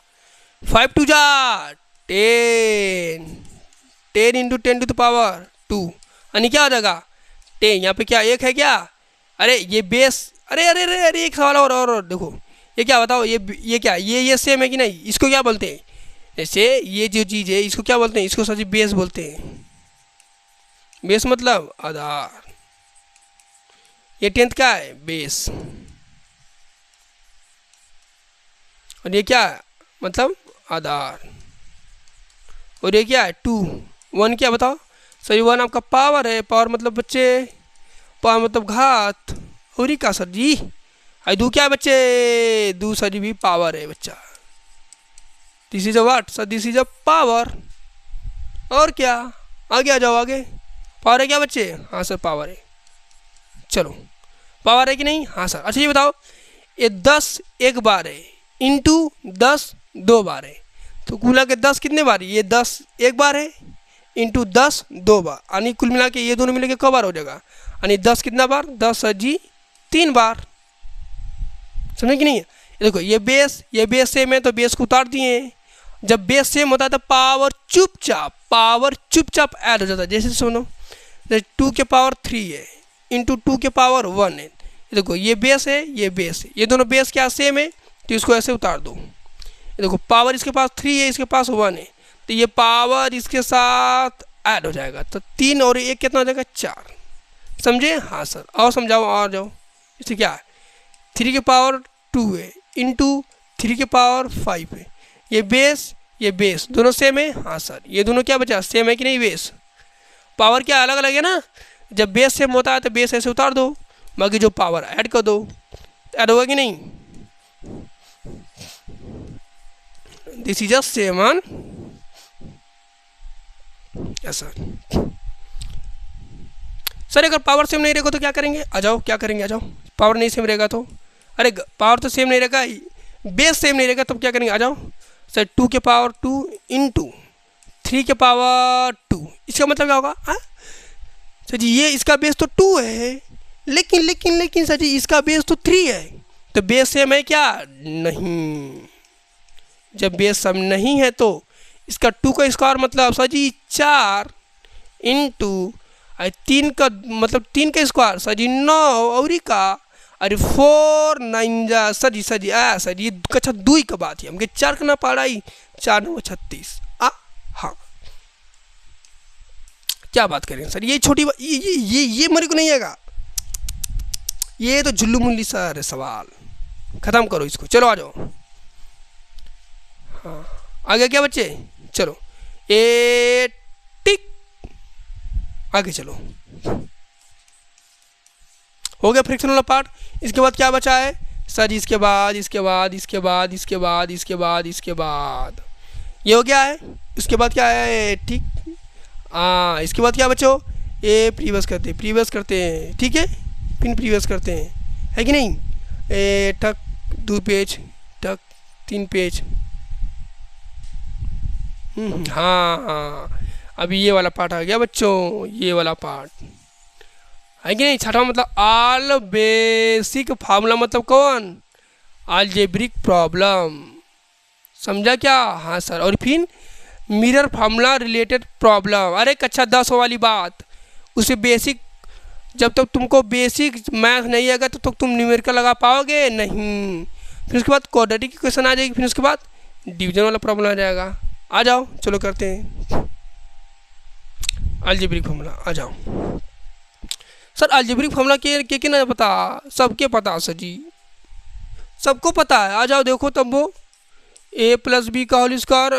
5 2 जा 10, 10 इंटू 10 टू द पावर 2, यानी क्या हो जाएगा 10, यहाँ पे क्या 1 है क्या? अरे ये बेस, अरे अरे अरे अरे एक सवाल और देखो, ये क्या बताओ, ये क्या, ये सेम है कि नहीं? इसको क्या बोलते हैं? जैसे ये जो चीज़ है इसको क्या बोलते हैं? इसको सर जी बेस बोलते हैं। बेस मतलब आधार, ये 10th का है बेस, और ये क्या है मतलब आधार, और ये क्या है 2 1 क्या बताओ सर? 1 आपका पावर है, पावर मतलब बच्चे, पावर मतलब घात, और ये क्या सर जी? आई दू क्या है बच्चे? दू सर जी भी पावर है बच्चा, this is a what sir? This is a power. और क्या, आगे आ जाओ, आगे पावर है क्या बच्चे? हाँ सर पावर है। चलो पावर है कि नहीं? हाँ सर। अच्छा ये बताओ, ये 10 एक बार है इंटू 10 2 बार है, तो कुल मिला के 10 कितने बार? ये 10 एक बार है इंटू 10 2 बार, यानी कुल मिला के ये दोनों मिलके कब बार हो जाएगा? यानी 10 कितना बार? 10 जी 3 बार। समझे कि नहीं? ये देखो ये बेस सेम है तो बेस को उतार दिए। जब बेस सेम होता है तो पावर चुपचाप ऐड हो जाता है। जैसे सुनो, जैसे 2 के पावर 3 है इंटू 2 के पावर 1 है। देखो ये बेस है, ये दोनों बेस क्या सेम है, तो इसको ऐसे उतार दो। ये देखो पावर इसके पास 3 है, इसके पास 1 है, तो ये पावर इसके साथ ऐड हो जाएगा, तो 3 और 1 कितना हो जाएगा? 4। समझे? हाँ सर। और समझाओ और जाओ। इससे क्या है, 3 के पावर 2 है इंटू 3 के पावर 5 है। ये बेस दोनों सेम है। हाँ सर। ये दोनों क्या बचा? सेम है कि नहीं? बेस पावर क्या अलग अलग है ना? जब बेस सेम होता है तो बेस ऐसे उतार दो, बाकी जो पावर ऐड कर दो। ऐड होगा कि नहीं? This is just same one. Yes sir. अगर पावर सेम नहीं रहेगा तो क्या करेंगे? आ जाओ, क्या करेंगे? आ जाओ। पावर नहीं सेम रहेगा तो, अरे पावर तो सेम नहीं रहेगा, बेस सेम नहीं रहेगा, तब क्या करेंगे? आ जाओ सर। 2 के पावर 2 इंटू 3 के पावर 2, इसका मतलब क्या होगा? हाँ सर जी, ये इसका बेस तो 2 है, लेकिन सर जी इसका बेस तो 3 है, तो बेस सेम है क्या? नहीं। जब बेस सम नहीं है तो इसका 2 का स्क्वायर मतलब सर जी 4 इंटू 3 का मतलब 3 का स्क्वायर सर जी 9 और का, अरे 4 9 जा सर जी सर जी कक्षा 2 का बात है, हमके 4 करना पड़ाई, 4 9 36। हाँ क्या बात करें सर, ये छोटी ये मेरे को नहीं आएगा, ये तो जुल्लू मुल्ली सर है सवाल। खत्म करो इसको, चलो आ जाओ। हाँ आ गया क्या बच्चे? चलो ए टिक, आगे चलो। हो गया फ्रिक्शन वाला पार्ट। इसके बाद क्या बचा है सर जी? इसके बाद ये हो गया है। इसके बाद क्या है? ठीक। इसके बाद क्या बच्चों? ये प्रीवियस करते हैं, ठीक है, पिन प्रीवियस करते हैं, है कि नहीं? ए टक 2 पेज, टक 3 पेज। हाँ अभी ये वाला पार्ट आ गया बच्चों, ये वाला पार्ट है कि नहीं? छठा मतलब ऑल बेसिक फार्मूला, मतलब कौन? Algebraic problem. समझा क्या? हाँ सर। और फिर मिरर फार्मूला रिलेटेड प्रॉब्लम, अरे कक्षा 10 वाली बात, उसे बेसिक, जब तक तुमको बेसिक मैथ नहीं आएगा तो तुम न्यूमेरिकल लगा पाओगे नहीं। फिर उसके बाद क्वाड्रेटिक क्वेश्चन आ जाएगी, फिर उसके बाद डिवीजन वाला प्रॉब्लम आ जाएगा। आ जाओ चलो करते हैं अलजेब्रिक फार्मूला। आ जाओ सर। अलजेब्रिक फार्मूला के ना पता? सबके पता सर जी, सबको पता है। आ जाओ देखो तब वो a + b का होल स्क्वायर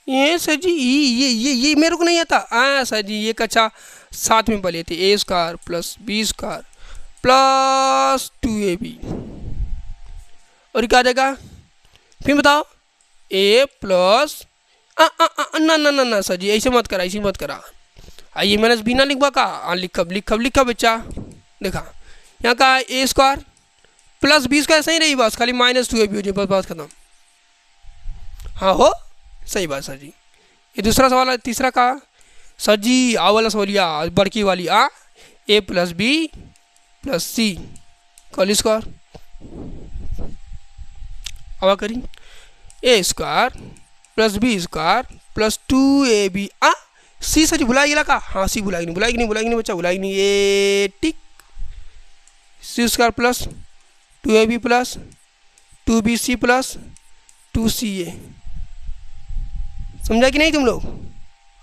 ये सर जी ये मेरे को नहीं आता। सर जी ये कक्षा 7 में पढ़े थे, a² + b² + 2ab, और क्या आ जाएगा? फिर बताओ a प्लस ना सर जी ऐसे मत करा। आइए मैंने b ना लिखवा का, लिखा बच्चा। देखा यहाँ का a² + b² सही रही, बस खाली -2ab हो जाए, बस बात खत्म। हाँ हो सही बात सर जी। ये दूसरा सवाल है। तीसरा का सर जी आ वाला सवालिया बड़की वाली a + b + c का होल स्क्वायर, आवा करी a² + b² + 2ab। सी सर जी बुलाई गिला का? हाँ सी बुलाएगी नहीं बच्चा, बुलाएगी नहीं। ये टिक c² + 2ab + 2bc + 2ca। समझा कि नहीं तुम लोग?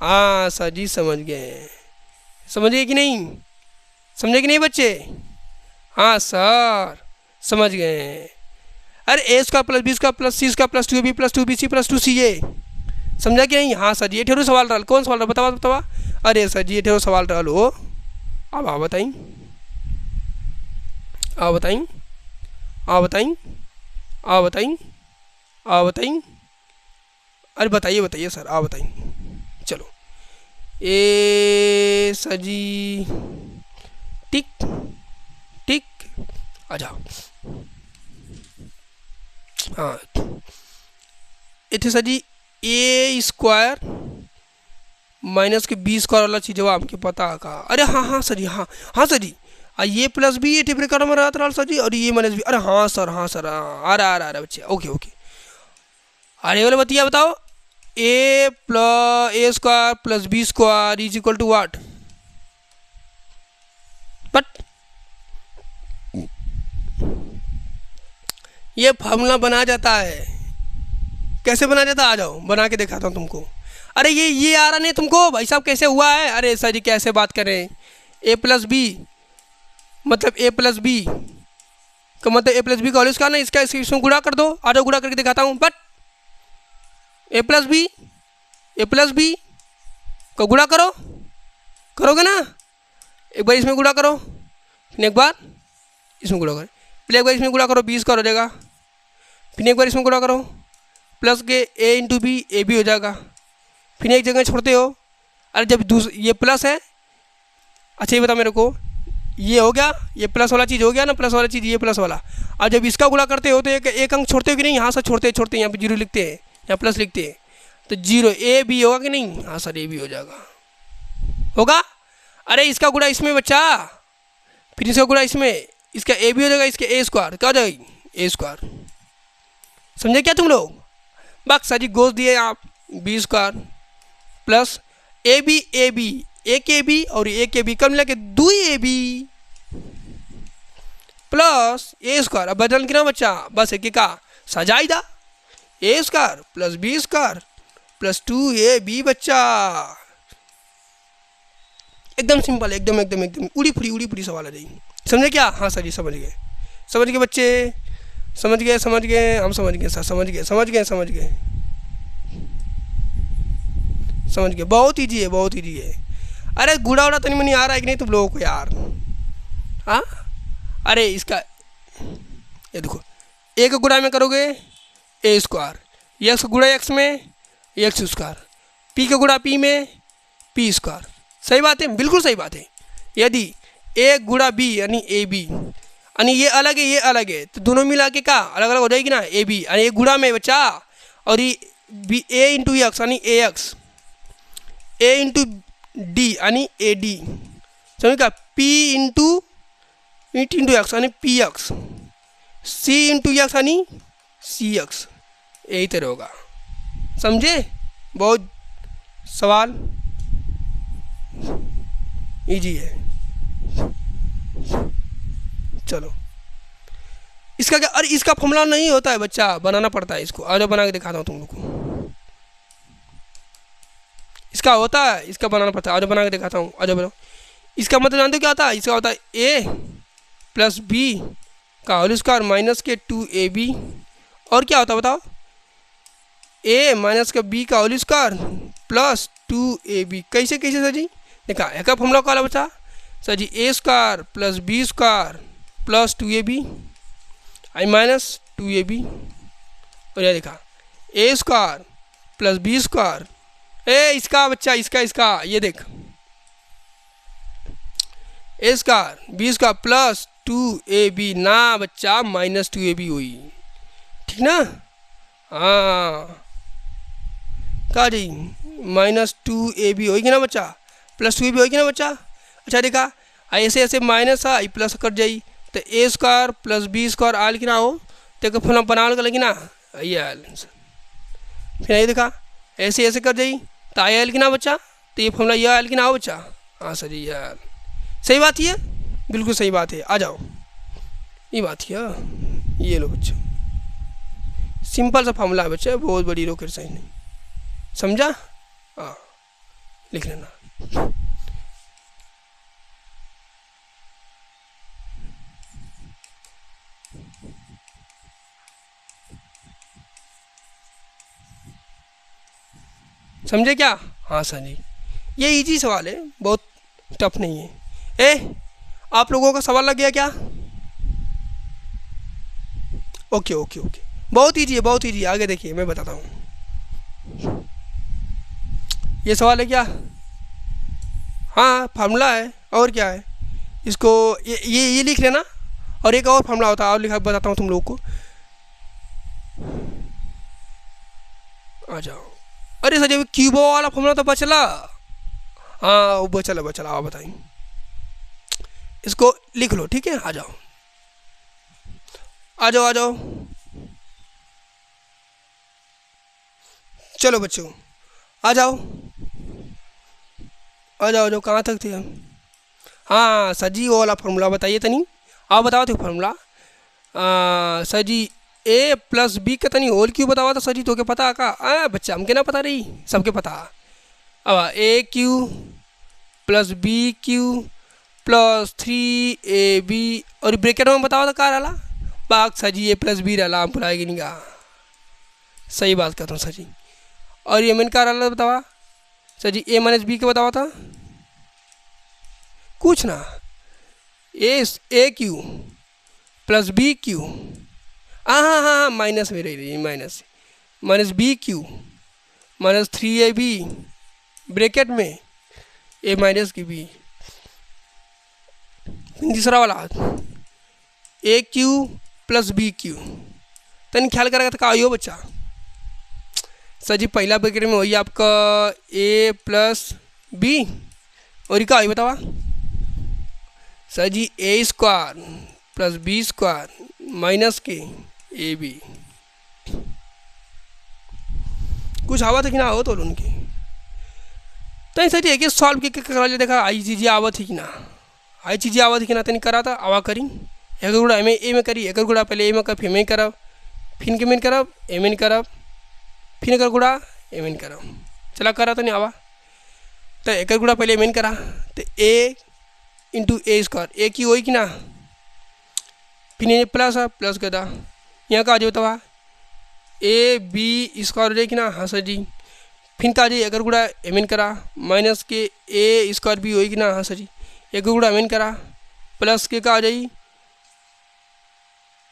हाँ सर जी समझ गए कि नहीं? समझे कि नहीं बच्चे? हाँ सर समझ गए। अरे a² + b² + c² + 2ab + 2bc + 2ca। समझा कि नहीं? हाँ सर जी। 18 सवाल रहा। कौन सवाल रहा? बतावा। अरे सर जी 18 सवाल रहा हो। अब आप बताइए। अरे बताइए सर, आप बताइए। चलो ए सर जी टिक टिक आ जाओ। हाँ इतने सर जी ए स्क्वायर माइनस के बी स्क्वायर वाला चीज़ आपके पता का। अरे हाँ सर जी, हाँ सर जी, ये प्लस बी ये टिप्रिकट में रहा था सर जी, और ये माइनस बी। अरे हाँ सर आ रहा बच्चे। ओके अरे वाले बतिया बताओ। A square plus B square is equal to what? But ये फार्मूला बना जाता है। कैसे बना जाता है? आ जाओ बना के दिखाता हूँ तुमको। अरे ये आ रहा नहीं तुमको भाई साहब कैसे हुआ है? अरे सर जी कैसे बात करें, ए प्लस बी मतलब ए प्लस बी का मतलब ए प्लस बी का होल स्क्वायर ना, इसका इसमें गुणा कर दो। आ जाओ गुणा करके दिखाता हूँ। बट ए प्लस बी का गुणा करोगे ना, एक बार इसमें गुणा करो, फिर एक बार इसमें गुणा करो, फिर एक बार इसमें गुणा करो, 20 का हो जाएगा, फिर एक बार इसमें गुणा करो, प्लस के ए इंटू बी ए बी हो जाएगा, फिर एक जगह छोड़ते हो। अरे जब ये प्लस है, अच्छा ये बता मेरे को, ये हो गया, ये प्लस वाला चीज़ हो गया ना, प्लस वाला चीज़ ये प्लस वाला। और जब इसका गुणा करते हो तो एक अंक छोड़ते हो कि नहीं? यहाँ से छोड़ते यहाँ पे जीरो लिखते हैं, यहाँ प्लस लिखते हैं, तो जीरो ए बी होगा कि नहीं? हाँ सर ए बी हो जाएगा, होगा। अरे इसका गुणा इसमें बच्चा, फिर इसका गुणा इसमें, इसका ए बी हो जाएगा, इसके ए स्क्वायर क्या हो जाएगी? ए स्क्वायर। समझे क्या तुम लोग? बस सर जी गोश दिए आप, B square plus A B एक ए बी और एक ए बी कम मिला के 2 A B plus A square. अब बदल कितना बच्चा? बस एक का सजाई दा, A square plus B square plus 2 A B बच्चा। एकदम सिंपल, एकदम उड़ी फुड़ी सवाल आ जाएगी। समझे क्या? हाँ सर जी समझ गए बच्चे, समझ गए हम समझ गए सर, समझ गए। बहुत ईजी है। अरे गुड़ा उड़ा तो नहीं आ रहा है कि नहीं तुम लोगों को यार? हाँ अरे इसका ये देखो, ए का गुणा में करोगे ए स्क्वायर, एक्स का गुणा एक्स में एक्स स्क्वायर, पी का गुणा पी में पी स्क्वायर। सही बात है, बिल्कुल सही बात है। यदि ए गुणा बी यानी ए बी, यानी ये अलग है ये अलग है, तो दोनों मिला के क्या अलग अलग हो जाएगी ना, ए बी यानी ये गुणा में बच्चा, और ये बी ए इंटू एक्स यानी ए एक्स, ए इंटू डी यानी ए डी, समझ क्या? पी इंटू एक्स यानी पी एक्स, सी इंटू एक्स यानी सी एक्स, यही तरह होगा। समझे? बहुत सवाल इजी है। चलो इसका क्या? अरे इसका फॉर्मूला नहीं होता है बच्चा, बनाना पड़ता है इसको। आज बना के दिखाता हूँ तुम लोग को। इसका होता है, इसका बनाना पड़ता है। आज बना के दिखाता हूँ। आज बनाओ। इसका मतलब जानते हो क्या होता है? इसका होता है ए प्लस बी का होल स्क्वायर माइनस के 2 ए बी, और क्या होता है बताओ? ए माइनस का बी का whole square plus 2 A B. कैसे सर जी? देखा एक फॉर्मूला का बच्चा सर जी, A square plus B square plus 2 A B आई माइनस 2 ए बी, और यह देखा A square plus B square, इसका बच्चा इसका ये देख, A square B square plus 2 A B ना बच्चा, माइनस 2 ए बी हुई, ठीक ना? हाँ कहा जी, माइनस 2 ए बी होगी ना बच्चा, प्लस 2 ए बी होगी ना बच्चा। अच्छा देखा ऐसे माइनस आई प्लस कट जाई, तो ए स्क्वायर प्लस बी स्क्वायर आल की ना हो, तो फल बना लगी ना, ये आयल। फिर ये देखा ऐसे कर जाई, तो आई आयल की ना बच्चा, तो ये फॉर्मूला ये आयल की ना हो बच्चा। हाँ सर जी यार सही बात ही है, बिल्कुल सही बात है। आ जाओ ये बात है, ये लो बच्चा, सिंपल सा फॉर्मूला है बच्चा, बहुत बड़ी रोकेट साइंस नहीं। समझा? हाँ लिख लेना। समझे क्या? हाँ सर जी ये इजी सवाल है, बहुत टफ नहीं है। आप लोगों का सवाल लग गया क्या? ओके, बहुत इजी है, आगे देखिए मैं बताता हूँ। ये सवाल है क्या? हाँ फार्मूला है, और क्या है। इसको ये लिख लेना। और एक और फार्मूला होता है, और लिखा बताता हूँ तुम लोगों को। आ जाओ। अरे सर, जब क्यूबो वाला फार्मूला तो बचला। हाँ वो बचला आओ बताइए। इसको लिख लो, ठीक है। आ जाओ आ जाओ आ जाओ। चलो बच्चों आ जाओ आ जाओ आ जाओ। कहाँ तक थे हम? हाँ सर जी, वो वाला फार्मूला बताइए तनी। आप बताओ थे फार्मूला। सर जी ए प्लस बी का तनी होल क्यों बतावा था सर जी, तो क्या पता का बच्चा हमके ना पता रही, सबके पता। अब A cube plus B cube plus 3ab और ब्रैकेट में बताओ तो का रहा बाग सर जी, ए प्लस बी रहा, हम भुलाएगी नहीं कहा। सही बात कहता हूँ सर जी। और ये मैंने का रहा बतावा सर जी, ए माइनस बी के बतावा था कुछ ना। A cube plus B cube, हाँ माइनस में रही minus B cube minus 3ab bracket में ए माइनस की बी। तीसरा वाला A cube plus B cube, तन ख्याल करेगा तो का हो बच्चा। सर जी पहला ब्रैकेट में वही आपका ए प्लस बी, और ये का हो बतावा सर जी, A square plus B square minus के ए बी। कुछ आवा था कि ना हो तो उनकी तो सर जी एक सॉल्व के करा ले, देखा आई चीज़ें आवत थी कि ना, आई चीज़ें आवत थी कि ना, तनी करा था आवा करी। एक गुड़ा एम ए में करी, एक गुड़ा पहले ए में कर, फिर में करब, फिर के में करब, ए में करब, फिर एक गुड़ा ए में करब। चला करा तो नहीं आवा। तो एक गुड़ा पहले ए में करा तो ए इंटू ए स्क्वायर, ए की होई कि ना, फिर ये प्लस है, प्लस कर दा यहाँ का आ जाओ तवा ए बी स्क्वायर हो जाए कि ना। हाँ सर जी। फिर का आ जाए एक गुड़ा एम एन करा माइनस के ए स्क्वायर बी होगी कि ना। हाँ सर जी। एक गुड़ा एम एन करा प्लस के का आ जाए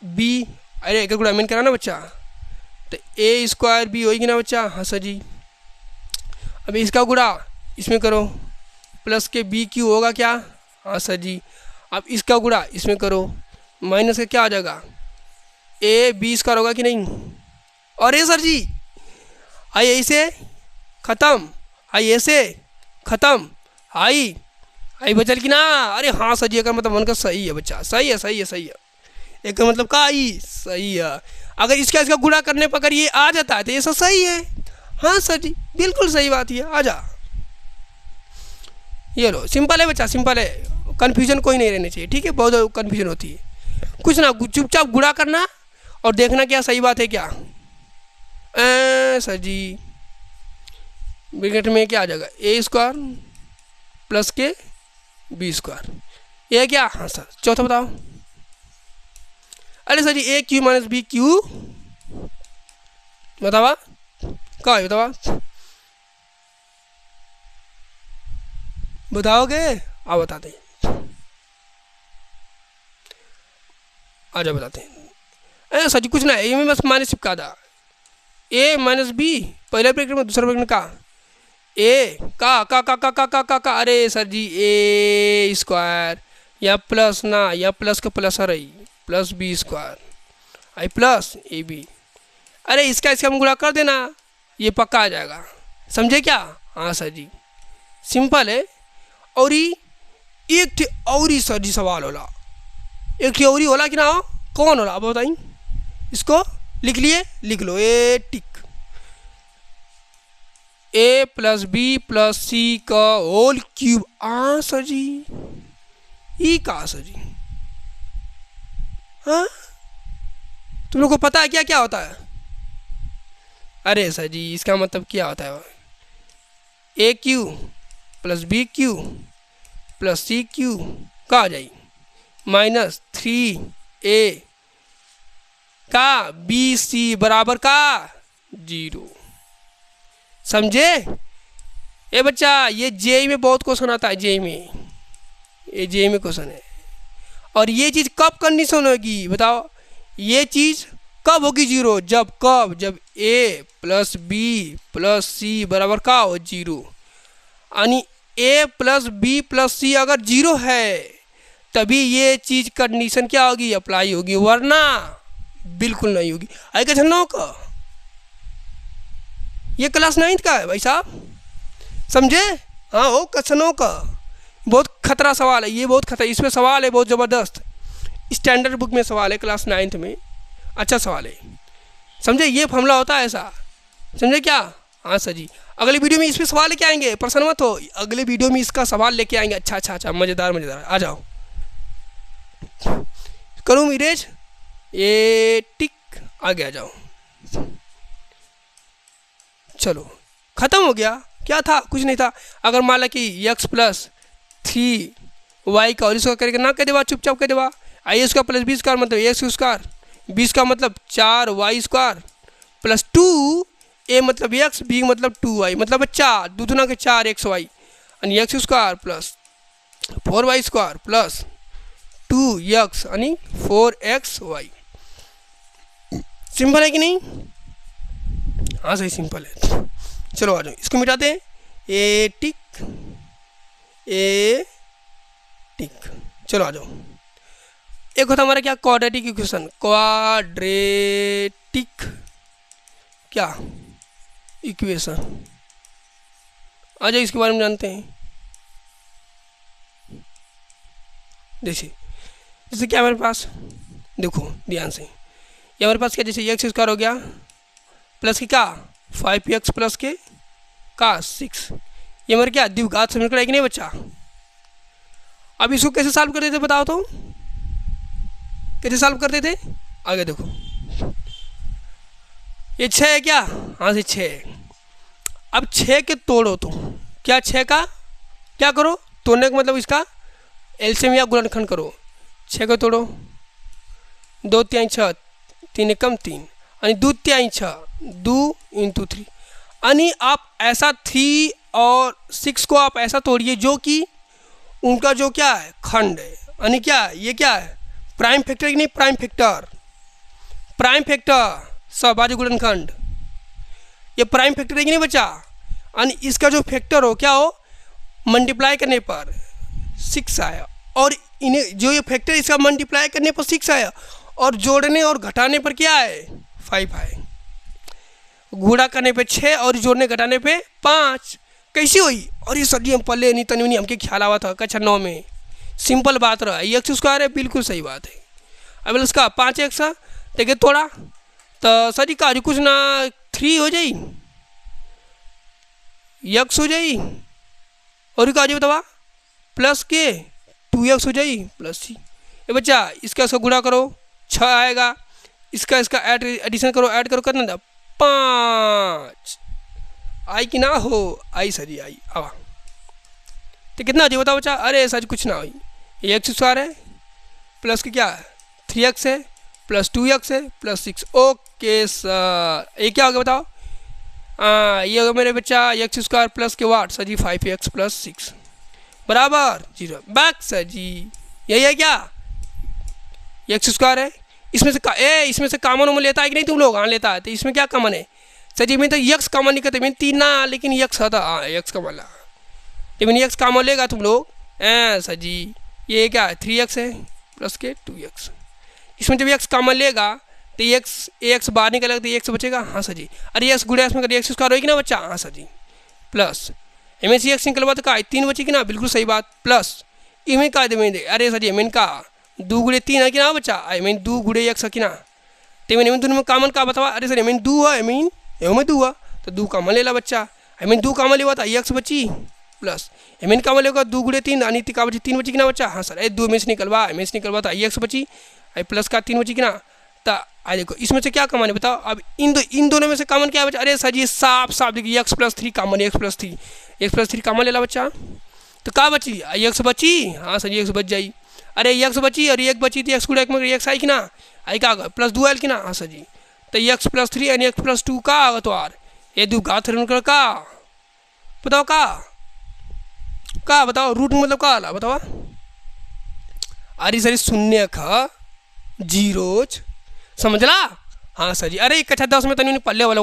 बी, अरे एक गुड़ा एम एन करा ना बच्चा, तो ए स्क्वायर बी होगी ना बच्चा। हाँ सर जी। अब इसका गुड़ा इसमें करो, प्लस के बी क्यू होगा क्या। हाँ सर जी। अब इसका गुड़ा इसमें करो, माइनस का क्या आ जाएगा ए बी स्क्वायर होगा कि नहीं। और ये सर जी आई ऐसे ख़त्म, आई ऐसे ख़त्म, आई बचल कि ना। अरे हाँ सर जी, एक मतलब मन का सही है बच्चा, सही है। एक मतलब का आई सही है। अगर इसका गुड़ा करने पर अगर ये आ जाता है तो ये सब सही है। हाँ सर जी बिल्कुल सही बात है। आ जा, ये लो सिंपल है बच्चा, सिंपल है, कन्फ्यूजन कोई नहीं रहनी चाहिए, ठीक है। बहुत कन्फ्यूजन होती है, कुछ ना चुपचाप गुड़ा करना और देखना क्या सही बात है क्या। सर जी ब्रैकेट में क्या आ जाएगा ए स्क्वायर प्लस के बी स्क्वायर, ये क्या। हाँ सर। चौथा बताओ। अरे सर जी ए क्यू माइनस बी क्यू बतावा क्या है बतावा, बताओगे आप बताते हैं, आ जाओ बताते हैं। अरे सर जी कुछ ना, ए में बस माइनस चिपका था, ए माइनस बी पहले ब्रैकेट में, दूसरा ब्रैकेट में का ए का। अरे सर जी ए स्क्वायर या प्लस ना, या प्लस का प्लस आ रही प्लस बी स्क्वायर आई प्लस ए बी। अरे इसका हम गुणा कर देना, ये पक्का आ जाएगा, समझे क्या। हाँ सर जी सिंपल है। और एक और ही सर जी सवाल होला, एक और ही होला कि ना हो, कौन होला अब बताइए। इसको लिख लिए, लिख लो ए टिक, ए प्लस बी प्लस सी का होल क्यूब। सर जी ई का सर जी, हाँ तुम लोग को पता है क्या क्या होता है। अरे सर जी इसका मतलब क्या होता है, A cube plus B cube plus C cube का आ जाए माइनस 3a का बी सी बराबर का 0। समझे ए बच्चा, ये जेई में बहुत क्वेश्चन आता है, जेई में, ये जेई में क्वेश्चन है। और ये चीज़ कब कंडीशन होगी बताओ, ये चीज़ कब होगी 0, जब ए प्लस बी प्लस सी बराबर का हो 0। यानी ए प्लस बी प्लस सी अगर 0 है तभी ये चीज कंडीशन क्या होगी, अप्लाई होगी, वरना बिल्कुल नहीं होगी। आई क्वेश्चन 9 का, ये क्लास 9 का है भाई साहब, समझे? हाँ हो, क्वेश्चन 9 का बहुत खतरा सवाल है ये, बहुत खतरा, इसमें सवाल है बहुत ज़बरदस्त, स्टैंडर्ड बुक में सवाल है, क्लास 9th में अच्छा सवाल है, समझे? ये फॉर्मूला होता है ऐसा, समझे क्या? हाँ सर जी, अगले वीडियो में इस पर सवाल लेके आएंगे, परेशान मत हो, अगले वीडियो में इसका सवाल लेके आएंगे। अच्छा अच्छा अच्छा, मज़ेदार मज़ेदार, आ जाओ, करूँ इरेज, ये टिक आगे आ जाओ, चलो खत्म हो गया। क्या था? कुछ नहीं था। अगर मान ला कि x प्लस 3y का और इसका करके ना कह देवा, चुपचाप कह देवा आई स्क्वायर प्लस बी स्क्वायर मतलब एक्स स्क्वायर, बी का मतलब 4y स्क्वायर प्लस 2 ए मतलब x, बी मतलब 2y मतलब 4 दूधना के 4xy यानी x square plus 4y square plus 2x यानी 4xy। सिंपल है कि नहीं? हाँ सही सिंपल है। चलो आ जाओ, इसको मिटाते हैं, ए टिक ए टिक। चलो आ जाओ, एक होता हमारा क्या, क्वाड्रेटिक इक्वेशन, क्वाड्रेटिक क्या इक्वेशन, आ जाओ इसके बारे में जानते हैं। देखिए जैसे क्या हमारे पास, देखो ध्यान से, ये हमारे पास क्या, जैसे एक्स स्क्वायर हो गया प्लस की क्या 5x प्लस के का 6, ये हमारे क्या द्विघात समीकरण है कि नहीं बच्चा? अब इसको कैसे सॉल्व करते थे बताओ तो, कैसे सॉल्व करते थे? आगे देखो, ये 6 है क्या? हाँ से 6 है। अब 6 के तोड़ो तो क्या, 6 का क्या करो, तोड़ने का मतलब इसका एलसीएम या गुणनखंड करो। 6 को तोड़ो, 2 3 6, 3 एकम 3 यानी 2 3 6, 2 × 3 यानी आप ऐसा 3 और 6 को आप ऐसा तोड़िए जो कि उनका जो क्या है खंड है, यानी क्या ये क्या है प्राइम फैक्टर कि नहीं, प्राइम फैक्टर, प्राइम फैक्टर सहभाज्य गुणनखंड, ये प्राइम फैक्टर है कि नहीं बच्चा? यानी इसका जो फैक्टर हो क्या हो, मल्टीप्लाई करने पर 6 आया, और इन्हें जो ये फैक्टर इसका मल्टीप्लाई करने पर 6 आया और जोड़ने और घटाने पर क्या है 5 आए, गुणा करने पे 6 और जोड़ने घटाने पे 5, कैसी हुई? और ये सर जी हम पल्ले नहीं तनी नहीं हमके ख्याल आवा था कक्षा 9 में, सिंपल बात रहा, एक्स स्क्वायर है, बिल्कुल सही बात है। अब इसका 5x देखिए थोड़ा तो सर जी का कुछ ना 3 हो जाई, x हो जाई, और का बतावा प्लस के 2x हो जाई प्लस c। ये बच्चा इसका गुणा करो 6 आएगा, इसका एडिशन करो, ऐड करो, कितना था 5, आई कि ना हो, आई सर जी आई, आवा तो कितना हो जाए बताओ बच्चा? अरे सर कुछ ना हो, ये एक्स स्क्वायर है प्लस के क्या 3x है प्लस 2x है प्लस 6, ओके सर ये क्या हो गया बताओ? ये होगा मेरे बच्चा एक्स स्क्वायर प्लस के वाट सर जी 5x प्लस 6 बराबर 0 बैक सर जी, यही है क्या एक्स स्क्वायर है, इसमें से इसमें से कॉमन उमन लेता है कि नहीं तुम लोग? हाँ लेता है, तो इसमें क्या कॉमन है सर जी? मैं तो यक्स कॉमन नहीं करते, मैं 3 ना, लेकिन यक्स था, हाँ यक्स कॉमन ला, लेकिन यक्स कॉमन लेगा तुम लोग सर जी, ये क्या है 3x है प्लस के 2x, इसमें जब x कॉमन लेगा तो एक्स बाहर निकलेगा तो एक्स बचेगा, हाँ सर जी। अरे एक्स गुड़े इसमें एक्स स्क्वायर होगी ना बच्चा, हाँ सर जी, प्लस एम सी एक्स निकलवा तो का 3 बचेगी ना, बिल्कुल सही बात, प्लस इमें का दे, अरे सर जी एम का 2 गुड़े 3 है कि ना बच्चा, आई मीन 2 गुड़े एक्स है कि ना, तो एम दोनों में कॉमन का बतावा? अरे सर एम 2 है, एम में 2 है तो 2 कॉमन ले ला बच्चा, आई मीन 2 कॉमन लेवा था एक्स बची प्लस एम कॉमन लेगा 2 गुड़े 3 यानी का बची 3 बची कि ना बच्चा, हाँ सर 2 में से निकलवा, एम से निकलवा था एक्स बची, आई प्लस का 3 बची कि ना, तो आई देखो इसमें से क्या कॉमन है बताओ? अब इन दोनों में से कॉमन क्या बचा? अरे सर जी साफ देखिए x plus 3 common, x plus 3 common ले ला बच्चा, तो क्या बची एक्स बची, हाँ सर जी एक्स बच जाई, अरे एक्स बची और एक बची थी एक्स गुड़े एक्स आई कि ना, आई का प्लस 2 आयल कि ना, हाँ सर जी, तो एक्स प्लस 3 यानी एक्स प्लस 2 का आगा तो यार ये दो घात का बताओ का बताओ, रूट मतलब का आला बताओ? अरे सर शून्य का जीरोज समझ ला, हाँ सर जी। अरे 1 कक्षा 10 में तनी पल्ले वाला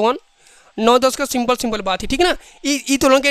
9 10 का सिंपल बात है, ठीक है ना? ई तो लोग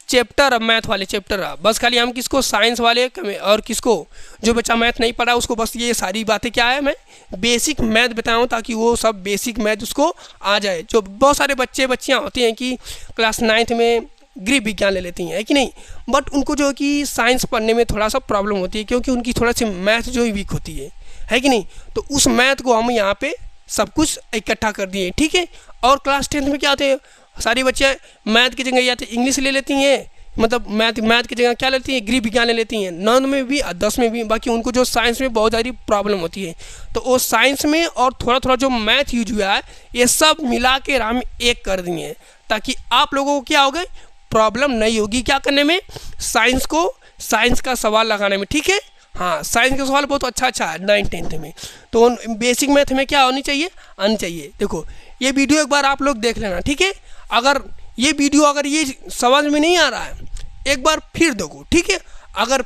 चैप्टर मैथ वाले चैप्टर बस खाली हम किसको साइंस वाले और किसको जो बच्चा मैथ नहीं पढ़ा उसको बस ये सारी बातें क्या है मैं बेसिक मैथ बताऊं ताकि वो सब बेसिक मैथ उसको आ जाए। जो बहुत सारे बच्चियां होती हैं कि क्लास 9th में गृह विज्ञान ले लेती हैं है कि नहीं, बट उनको जो कि साइंस पढ़ने में थोड़ा सा प्रॉब्लम होती है क्योंकि उनकी थोड़ा सी मैथ जो वीक होती है कि नहीं। तो उस मैथ को हम यहाँ पे सब कुछ इकट्ठा कर दिए, ठीक है। और क्लास 10th में क्या होते हैं, सारी बच्चे मैथ की जगह या तो इंग्लिश ले लेती हैं, मतलब मैथ की जगह क्या लेती हैं, गृह विज्ञान ले लेती हैं, 9th में भी और 10th में भी। बाकी उनको जो साइंस में बहुत सारी प्रॉब्लम होती है तो वो साइंस में और थोड़ा थोड़ा जो मैथ यूज हुआ है ये सब मिला के हम एक कर दिए हैं ताकि आप लोगों को क्या होगा प्रॉब्लम नहीं होगी क्या करने में, साइंस का सवाल लगाने में, ठीक है। हाँ, साइंस का सवाल बहुत अच्छा है 9th 10th में। तो बेसिक मैथ में क्या आनी चाहिए। देखो ये वीडियो एक बार आप लोग देख लेना, ठीक है। अगर ये वीडियो अगर ये समझ में नहीं आ रहा है एक बार फिर देखो, ठीक है। अगर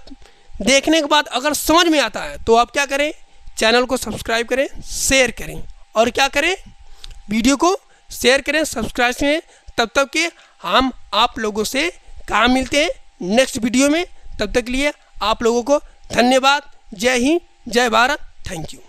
देखने के बाद अगर समझ में आता है तो आप क्या करें, चैनल को सब्सक्राइब करें, शेयर करें और क्या करें, वीडियो को शेयर करें, सब्सक्राइब करें। तब तक के हम आप लोगों से कहाँ मिलते हैं नेक्स्ट वीडियो में। तब तक के लिए आप लोगों को धन्यवाद। जय हिंद, जय भारत, थैंक यू।